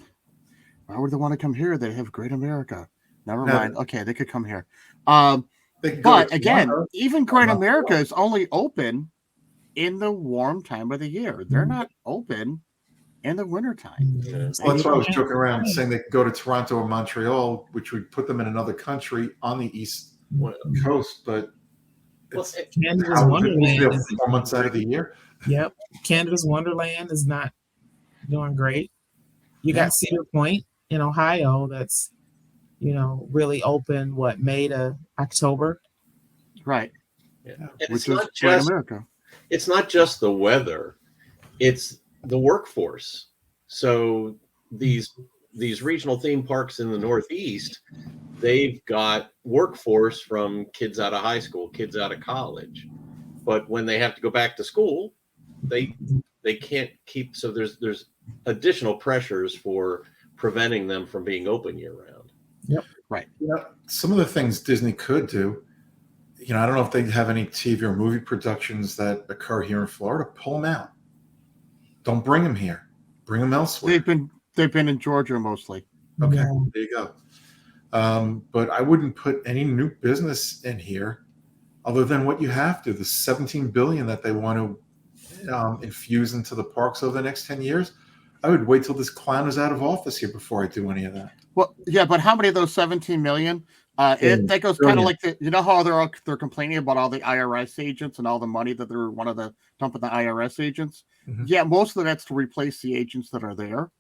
Why would they want to come here? They have Great America. Never mind. Okay, they could come here. But again, even Great America is only open in the warm time of the year. They're not open in the wintertime. Yeah. Well, that's why I was joking around saying they could go to Toronto or Montreal, which would put them in another country on the East Coast, but it's Canada's Wonderland is 4 months out of the year. Yep. Canada's Wonderland is not doing great. You got Cedar Point in Ohio that's, really open, May to October? Right. Yeah. Which is Great America. It's not just the weather, it's the workforce. So these regional theme parks in the Northeast, they've got workforce from kids out of high school, kids out of college. But when they have to go back to school, they can't keep, so there's additional pressures for preventing them from being open year round. Yep. Right. Some of the things Disney could do, I don't know if they have any TV or movie productions that occur here in Florida. Pull them out. Don't bring them here. Bring them elsewhere. They've been in Georgia mostly. Okay, there you go. But I wouldn't put any new business in here other than what you have to. The $17 billion that they want to infuse into the parks over the next 10 years. I would wait till this clown is out of office here before I do any of that. Well, yeah, but how many of those 17 million? That goes kind of like how they're complaining about all the IRS agents and all the money that they're one of the dumping the IRS agents. Mm-hmm. Yeah, most of that's to replace the agents that are there.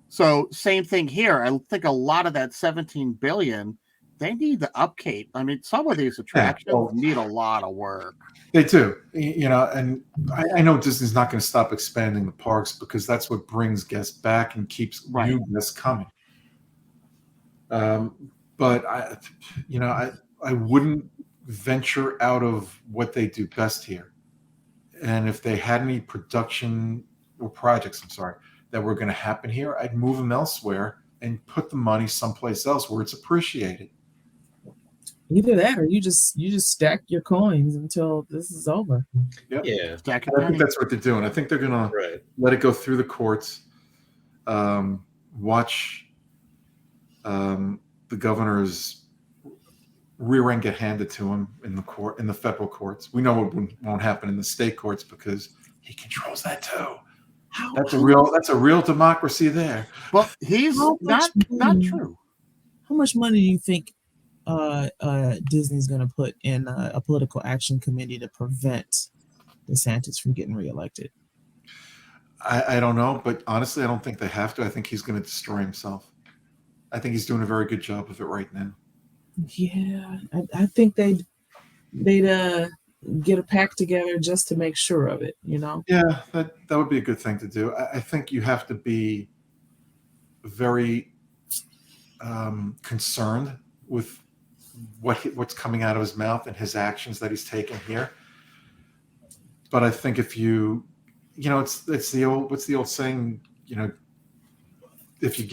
So same thing here. I think a lot of that 17 billion, they need the upkeep. I mean, some of these attractions need a lot of work. They do, and I know Disney's not going to stop expanding the parks because that's what brings guests back and keeps new guests coming. But I wouldn't venture out of what they do best here. And if they had any production or projects, that were going to happen here, I'd move them elsewhere and put the money someplace else where it's appreciated. Either that, or you just stack your coins until this is over. Yep. Yeah, I think that's what they're doing. I think they're going to let it go through the courts. Watch the governor's rear end get handed to him in the federal courts. We know it won't happen in the state courts because he controls that too. That's a real democracy there. Well, he's not true. How much money do you think Disney's going to put in a political action committee to prevent DeSantis from getting reelected? I don't know, but honestly, I don't think they have to. I think he's going to destroy himself. I think he's doing a very good job of it right now. Yeah, I think they'd get a pack together just to make sure of it, Yeah, that would be a good thing to do. I think you have to be very concerned with what's coming out of his mouth and his actions that he's taken here. But I think if it's the old, what's the old saying, if you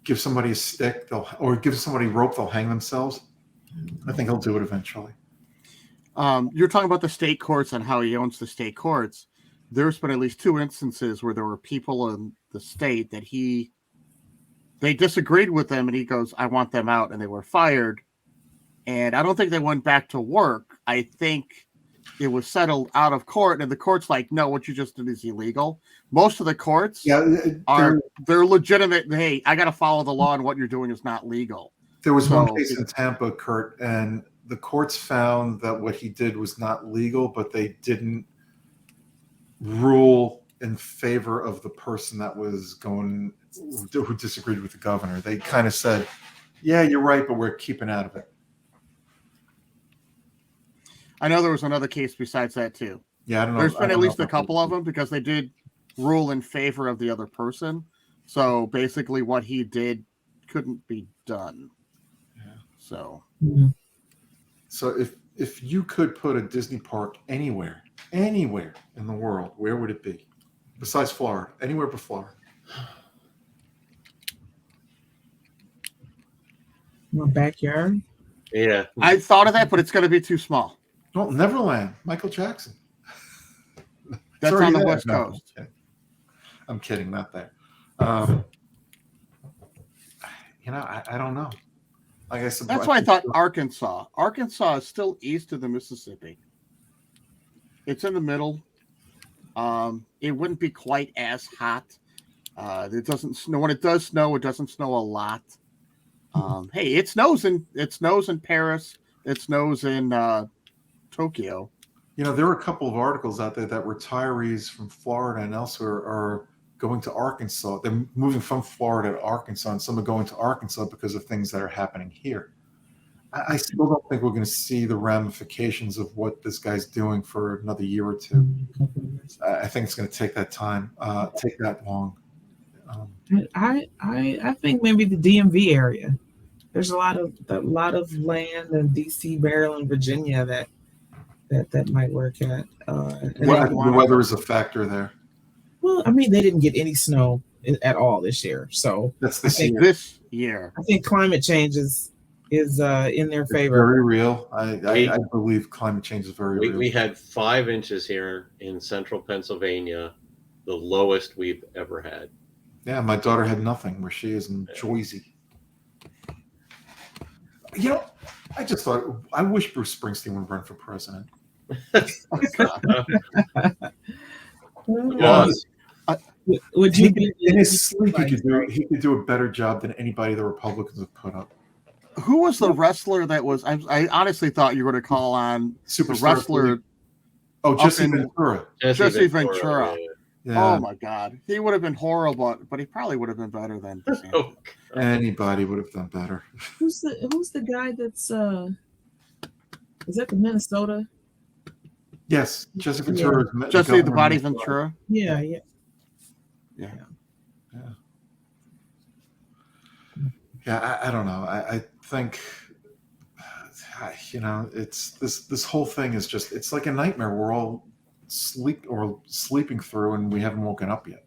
give somebody a stick, or give somebody a rope, they'll hang themselves. I think he'll do it eventually. You're talking about the state courts and how he owns the state courts. There's been at least 2 instances where there were people in the state that they disagreed with them, and he goes, I want them out, and they were fired. And I don't think they went back to work. I think it was settled out of court, and the court's like, no, what you just did is illegal. Most of the courts they're legitimate. Hey, I got to follow the law, and what you're doing is not legal. There was one case in Tampa, Kurt, and the courts found that what he did was not legal, but they didn't rule in favor of the person that was going, who disagreed with the governor. They kind of said, yeah, you're right, but we're keeping out of it. I know there was another case besides that too. Yeah, I don't know. There's been at least a couple of them because they did rule in favor of the other person. So basically what he did couldn't be done. Yeah. So if you could put a Disney park anywhere in the world, where would it be? Besides Florida, anywhere but Florida. My backyard. Yeah. I thought of that, but it's going to be too small. Well, Neverland, Michael Jackson. That's on the West Coast. I'm kidding, not there. I don't know. Like I said, that's why I thought Arkansas. Arkansas is still east of the Mississippi. It's in the middle. It wouldn't be quite as hot. It doesn't snow. When it does snow, it doesn't snow a lot. Hey, it snows in Paris. It snows in Tokyo. There are a couple of articles out there that retirees from Florida and elsewhere are going to Arkansas. They're moving from Florida to Arkansas, and some are going to Arkansas because of things that are happening here. I still don't think we're going to see the ramifications of what this guy's doing for another year or two. I think it's going to take that time, take that long. I think maybe the DMV area. There's a lot of land in DC, Maryland, Virginia that might work at. The weather is a factor there. Well, I mean, they didn't get any snow at all this year, so that's this year. I think climate change is in their favor. Very real. I believe climate change is very real. We had 5 inches here in central Pennsylvania, the lowest we've ever had. Yeah, my daughter had nothing where she is in Jersey. I just thought, I wish Bruce Springsteen would run for president. Would you be in his sleep? He could do a better job than anybody the Republicans have put up. Who was the wrestler that was? I honestly thought you were going to call on the wrestler. Oh, Jesse Ventura. Jesse Ventura. Yeah. Oh my God, he would have been horrible, but he probably would have been better than DeSantis. Anybody would have done better. Who's the guy that's is that the Minnesota? Yes, Jesse Ventura. Yeah. Jesse the Body Ventura. Yeah. Yeah, I don't know. I think it's this whole thing is just, it's like a nightmare. We're all sleeping through, and we haven't woken up yet.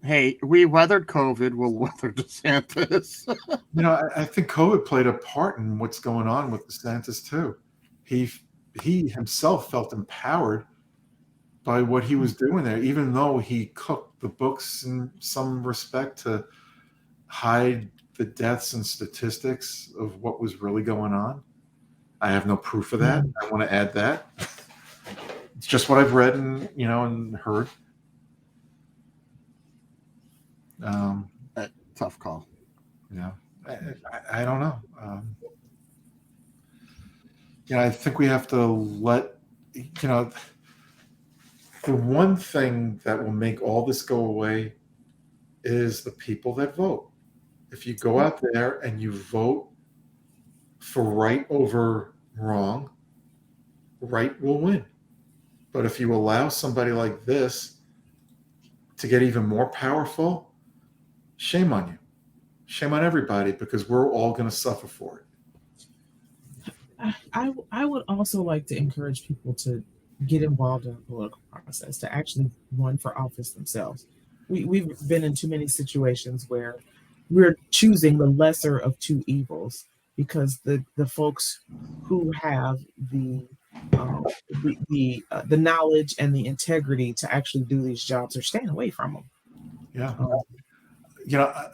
Hey, we weathered COVID. We'll weather DeSantis. I think COVID played a part in what's going on with DeSantis too. He himself felt empowered by what he was doing there, even though he cooked the books in some respect to hide the deaths and statistics of what was really going on. I have no proof of that. I want to add that. It's just what I've read and heard. Tough call. I don't know. I think we have to let the one thing that will make all this go away is the people that vote. If you go out there and you vote for right over wrong, right will win. But if you allow somebody like this to get even more powerful, shame on you. Shame on everybody, because we're all going to suffer for it. I would also like to encourage people to get involved in the political process, to actually run for office themselves. We've been in too many situations where we're choosing the lesser of two evils because the folks who have the knowledge and the integrity to actually do these jobs are staying away from them. Yeah.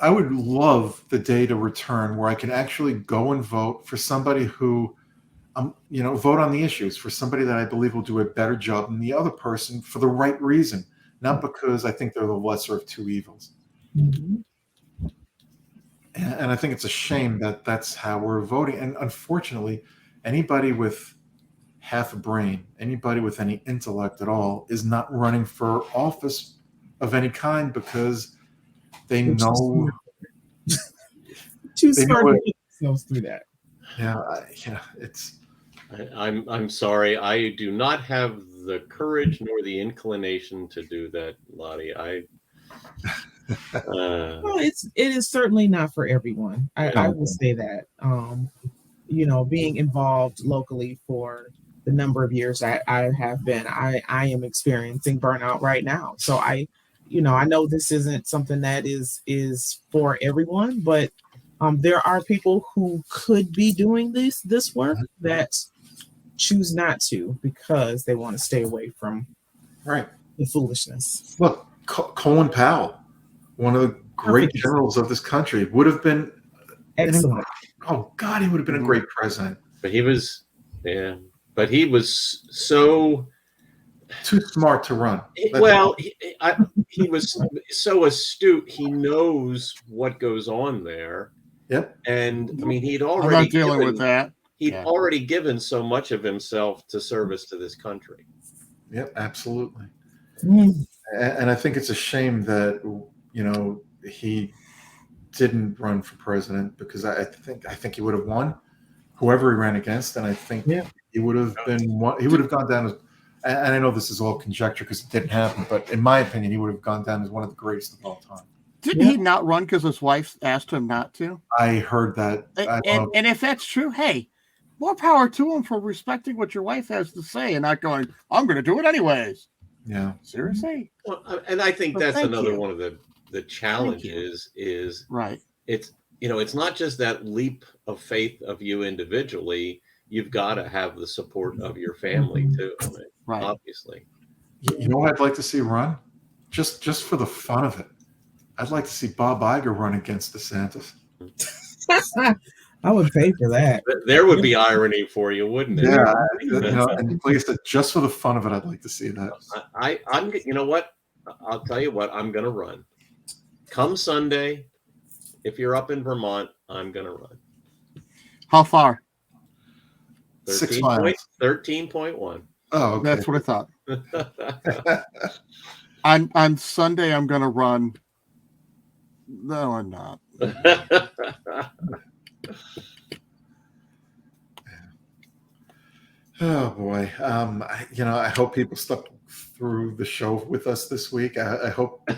I would love the day to return where I can actually go and vote for somebody who, vote on the issues, for somebody that I believe will do a better job than the other person for the right reason, not because I think they're the lesser of two evils. Mm-hmm. And I think it's a shame that that's how we're voting. And unfortunately, anybody with half a brain, anybody with any intellect at all, is not running for office of any kind because they They're know too they know smart to it. put themselves through that. Yeah, it's I'm sorry. I do not have the courage nor the inclination to do that, Lottie. Well, it is certainly not for everyone. I will say that. Being involved locally for the number of years I have been, I am experiencing burnout right now. So I know this isn't something that is for everyone, but there are people who could be doing this work that choose not to because they want to stay away from right. the foolishness. Look, Colin Powell, one of the great generals of this country, would have been Excellent. Oh God, he would have been a great president. But he was, but he was so too smart to run. Well, he was so astute. He knows what goes on there. Yep. And I mean, he'd already I'm not dealing with that. He'd already given so much of himself to service to this country. Yep, absolutely. Mm. And I think it's a shame that he didn't run for president, because I think he would have won whoever he ran against, and I think he would have been one. He would have gone down as, and I know this is all conjecture because it didn't happen, but in my opinion, he would have gone down as one of the greatest of all time. Didn't he not run because his wife asked him not to? I heard that. And if that's true, hey, more power to him for respecting what your wife has to say and not going, I'm going to do it anyways. Yeah. Seriously? Well, and I think that's another one of the challenges is right. It's not just that leap of faith of you individually. You've got to have the support of your family too. Right. Obviously. You know what I'd like to see run? Just for the fun of it. I'd like to see Bob Iger run against DeSantis. I would pay for that. There would be irony for you, wouldn't it? Yeah, and like I said, just for the fun of it, I'd like to see that. I'm. You know what? I'll tell you what. I'm going to run. Come Sunday, if you're up in Vermont, I'm going to run. How far? 6 miles. 13.1. Oh, okay. That's what I thought. On Sunday, I'm going to run. No, I'm not. Oh boy. I hope people stuck through the show with us this week. I hope.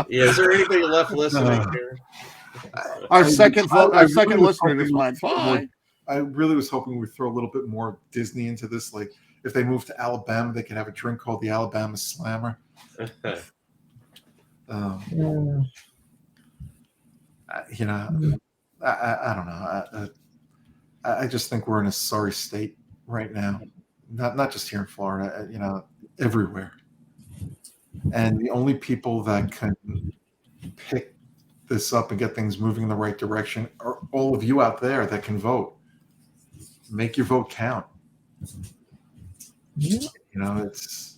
Yeah, is there anybody left listening here? Our second listener is mine. Bye. I really was hoping we'd throw a little bit more Disney into this. Like, if they moved to Alabama, they could have a drink called the Alabama Slammer. I don't know. I just think we're in a sorry state right now. Not just here in Florida, everywhere. And the only people that can pick this up and get things moving in the right direction are all of you out there that can vote. Make your vote count. It's,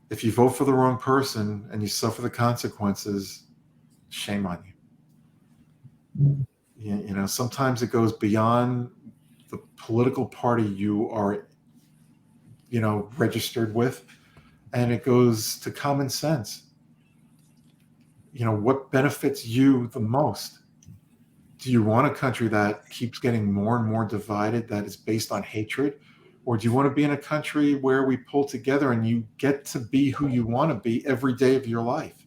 if you vote for the wrong person and you suffer the consequences, shame on you. Sometimes it goes beyond the political party you are, registered with, and it goes to common sense. What benefits you the most? Do you want a country that keeps getting more and more divided, that is based on hatred? Or do you want to be in a country where we pull together and you get to be who you want to be every day of your life?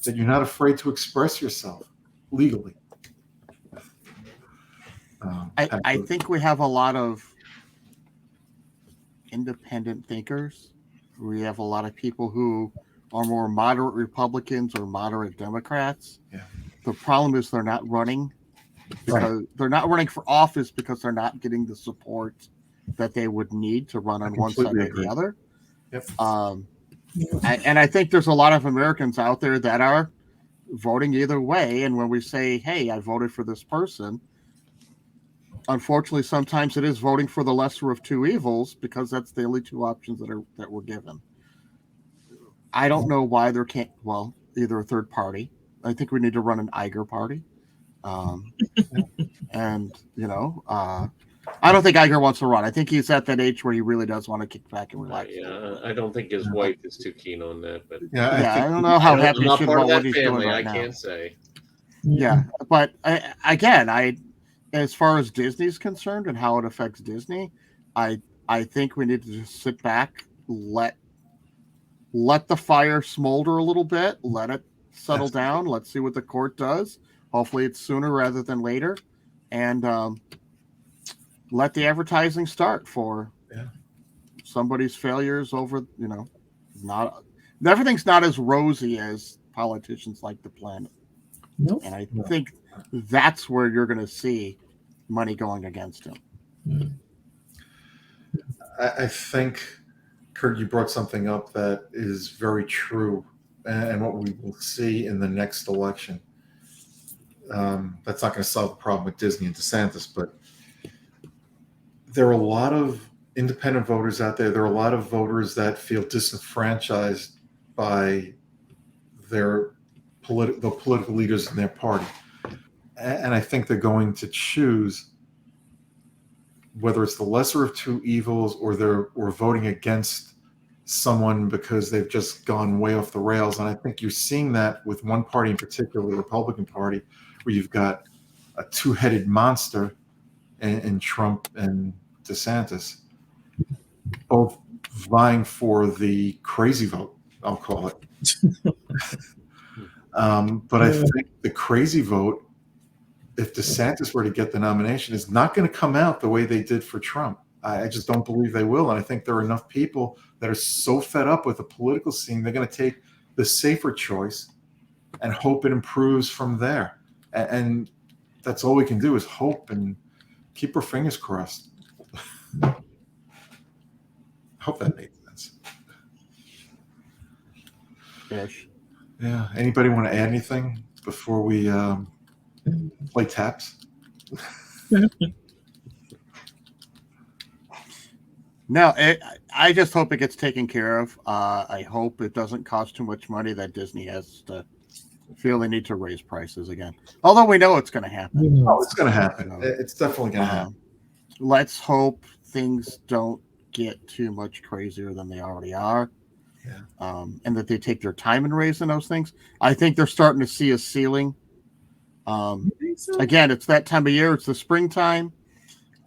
That you're not afraid to express yourself legally? I think we have a lot of independent thinkers. We have a lot of people who are more moderate Republicans or moderate Democrats. Yeah. The problem is they're not running because they're not running for office because they're not getting the support that they would need to run on one side or the other. Yep. And I think there's a lot of Americans out there that are voting either way. And when we say, hey, I voted for this person, unfortunately, sometimes it is voting for the lesser of two evils because that's the only two options that we're given. I don't know why there can't, either a third party. I think we need to run an Iger party. I don't think Iger wants to run. I think he's at that age where he really does want to kick back and relax. Yeah, I don't think his wife is too keen on that. But I don't know how happy I'm he not should part about of what that he's doing family. right I now. can't say. Yeah, but as far as Disney's concerned and how it affects Disney, I think we need to just sit back, let the fire smolder a little bit, let it settle down. Let's see what the court does. Hopefully, it's sooner rather than later, and let the advertising start for somebody's failures over. Not everything's not as rosy as politicians like to plan. Nope. And I think that's where you're going to see money going against him. I think, Kurt, you brought something up that is very true, and what we will see in the next election. That's not going to solve the problem with Disney and DeSantis, but there are a lot of independent voters out there. There are a lot of voters that feel disenfranchised by the political leaders in their party. And I think they're going to choose whether it's the lesser of two evils or voting against someone because they've just gone way off the rails. And I think you're seeing that with one party in particular, the Republican Party, where you've got a two-headed monster in Trump and DeSantis, both vying for the crazy vote, I'll call it. But I think the crazy vote, if DeSantis were to get the nomination, is not going to come out the way they did for Trump. I just don't believe they will. And I think there are enough people that are so fed up with the political scene, they're going to take the safer choice and hope it improves from there. And that's all we can do is hope and keep our fingers crossed. I hope that makes sense. Ish. Yeah. Anybody want to add anything before we play taps? No, I just hope it gets taken care of. I hope it doesn't cost too much money that Disney has to feel they need to raise prices again. Although we know it's going to happen. Oh, it's going to happen. It's definitely going to happen. Let's hope things don't get too much crazier than they already are. Yeah. And that they take their time in raising those things. I think they're starting to see a ceiling. Again, it's that time of year. It's the springtime.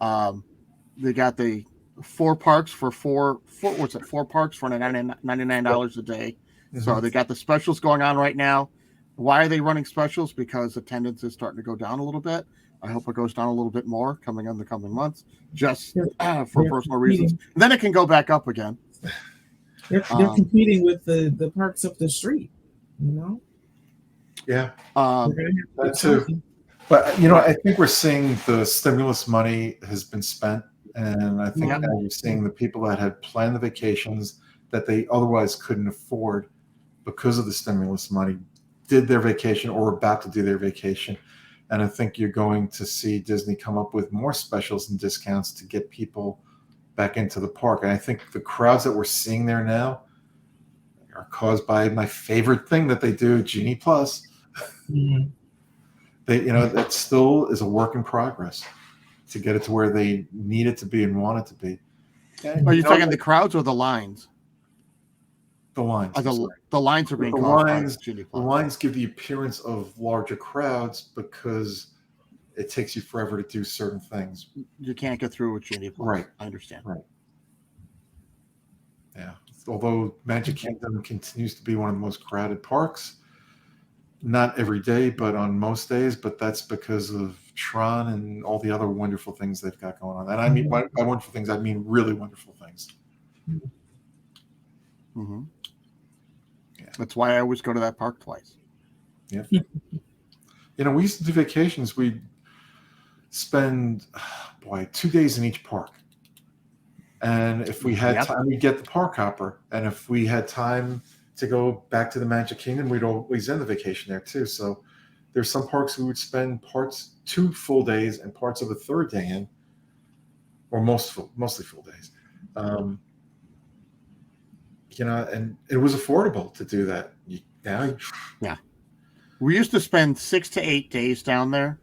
They got the 4 parks for $4 parks for $99 a day. Mm-hmm. So they got the specials going on right now. Why are they running specials? Because attendance is starting to go down a little bit. I hope it goes down a little bit more coming in the coming months, just for personal reasons. And then it can go back up again. They're competing with the parks up the street, you know? Yeah. That too. But, I think we're seeing the stimulus money has been spent. And I think now you're seeing the people that had planned the vacations that they otherwise couldn't afford because of the stimulus money did their vacation or about to do their vacation. And I think you're going to see Disney come up with more specials and discounts to get people back into the park. And I think the crowds that we're seeing there now are caused by my favorite thing that they do, Genie Plus. Mm-hmm. That still is a work in progress to get it to where they need it to be and want it to be. And, are you talking the crowds or the lines? The lines. The lines are being caused. The lines give the appearance of larger crowds because it takes you forever to do certain things. You can't get through with Genie Plus. Right. I understand. Right. Yeah. Although Magic Kingdom continues to be one of the most crowded parks, not every day, but on most days. But that's because of Tron and all the other wonderful things they've got going on. And I mean, by wonderful things, I mean really wonderful things. Mm-hmm. Yeah. That's why I always go to that park twice. Yeah. We used to do vacations. We'd spend, 2 days in each park. And if we had time, we'd get the park hopper. And if we had time to go back to the Magic Kingdom, we'd always end the vacation there too. So there's some parks we would spend 2 full days and parts of a third day in, or mostly full days. And it was affordable to do that. Yeah. We used to spend 6 to 8 days down there.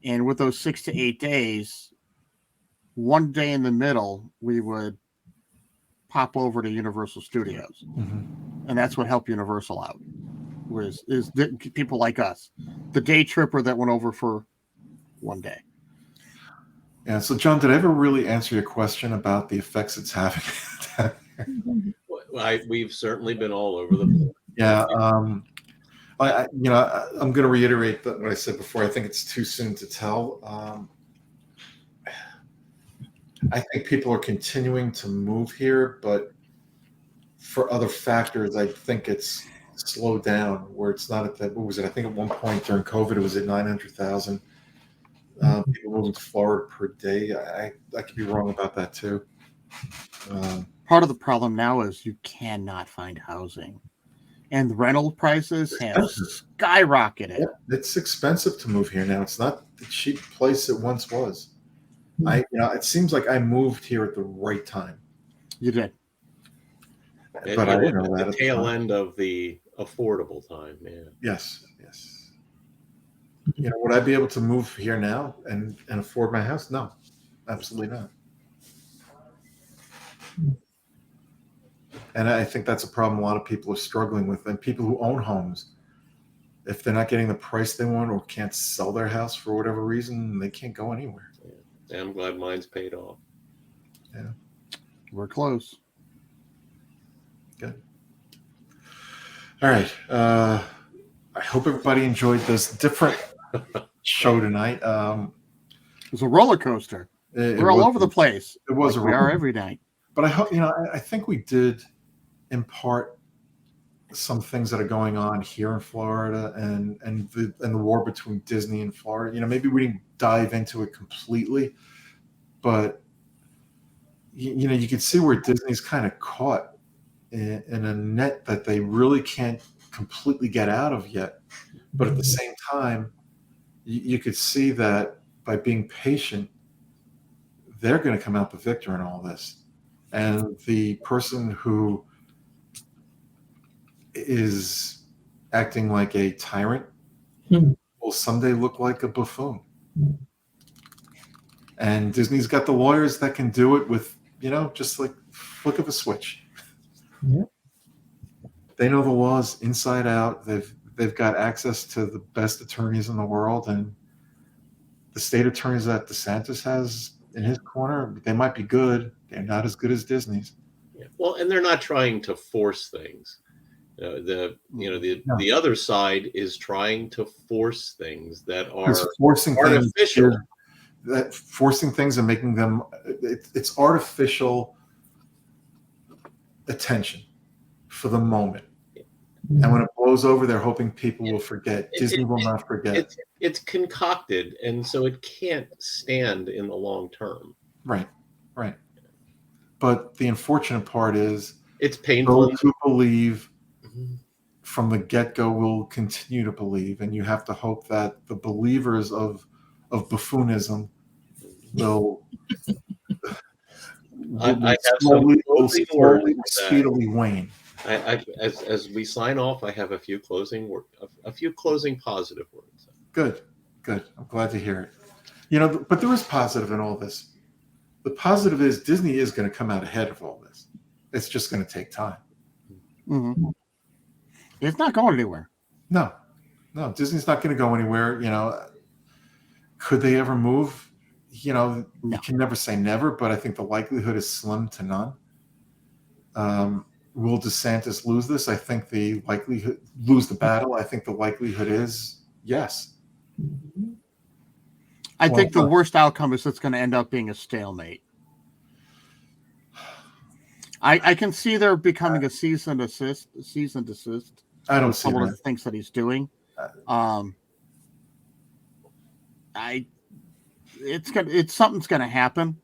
And with those 6 to 8 days, one day in the middle, we would pop over to Universal Studios, and that's what helped Universal out. Is people like us, the day tripper that went over for one day. Yeah. So, John, did I ever really answer your question about the effects it's having? We've certainly been all over the place. Yeah. I'm going to reiterate what I said before. I think it's too soon to tell. I think people are continuing to move here, but for other factors, I think it's slowed down where it's not at that. What was it? I think at one point during COVID, it was at 900,000 people moving to Florida per day. I could be wrong about that too. Part of the problem now is you cannot find housing, and the rental prices have skyrocketed. Yeah, it's expensive to move here now. It's not the cheap place it once was. It seems like I moved here at the right time. You did. But I didn't know that at the tail end of the affordable time, man. Yes. Would I be able to move here now and afford my house? No, absolutely not. And I think that's a problem a lot of people are struggling with. And people who own homes, if they're not getting the price they want or can't sell their house for whatever reason, they can't go anywhere. Yeah, I'm glad mine's paid off. Yeah. We're close. Good. All right. I hope everybody enjoyed this different show tonight. It was a roller coaster. We're all over the place. It was like a we roller are every night. But I hope, I think we did impart some things that are going on here in Florida and the war between Disney and Florida. Maybe we didn't dive into it completely, but you can see where Disney's kind of caught in a net that they really can't completely get out of yet. But at the same time, you could see that by being patient, they're going to come out the victor in all this. And the person who is acting like a tyrant will someday look like a buffoon. And Disney's got the lawyers that can do it with, just like flick of a switch. Yeah. They know the laws inside out. They've got access to the best attorneys in the world, and the state attorneys that DeSantis has in his corner, they might be good. They're not as good as Disney's. Yeah. Well, and they're not trying to force things. The other side is trying to force things that are artificial. Forcing things and making them, it's artificial attention for the moment. And when it blows over, they're hoping people will forget. Disney will not forget. It's concocted, and so it can't stand in the long term. Right. But the unfortunate part is it's painful. Those who believe from the get-go will continue to believe, and you have to hope that the believers of buffoonism will speedily wane. As we sign off, I have a few closing positive words. Good. I'm glad to hear it. But there is positive in all this. The positive is Disney is going to come out ahead of all this. It's just going to take time. Mm-hmm. It's not going anywhere. No, Disney's not going to go anywhere. Could they ever move? No. You can never say never, but I think the likelihood is slim to none. Will DeSantis lose this? I think the likelihood lose the battle. I think the likelihood is yes. I think the worst outcome is it's going to end up being a stalemate. I can see there becoming a cease and desist. I don't see some of the things that he's doing. Something's going to happen.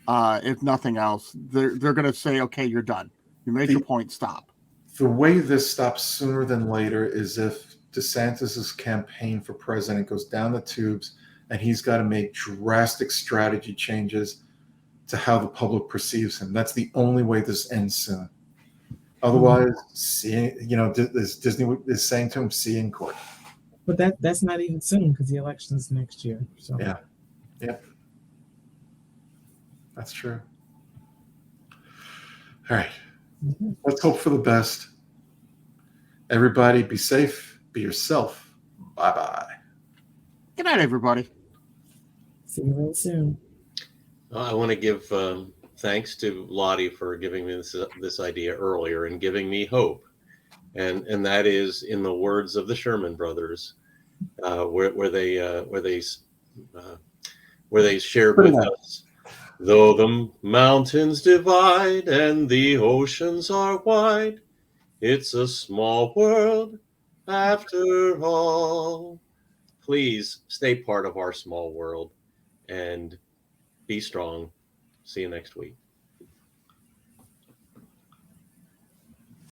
If nothing else, they're going to say, "Okay, you're done. You made your point. Stop." The way this stops sooner than later is if DeSantis's campaign for president goes down the tubes, and he's got to make drastic strategy changes to how the public perceives him. That's the only way this ends soon. Otherwise, Disney is saying to him, "See you in court." But that's not even soon because the election's next year. So yeah. That's true. All right. Mhm. Let's hope for the best. Everybody be safe. Be yourself. Bye-bye. Good night, everybody. See you real soon. I want to give thanks to Lottie for giving me this idea earlier and giving me hope. And that is in the words of the Sherman Brothers, where they shared Pretty with nice. us. Though the mountains divide and the oceans are wide, it's a small world after all. Please stay part of our small world and be strong. See you next week.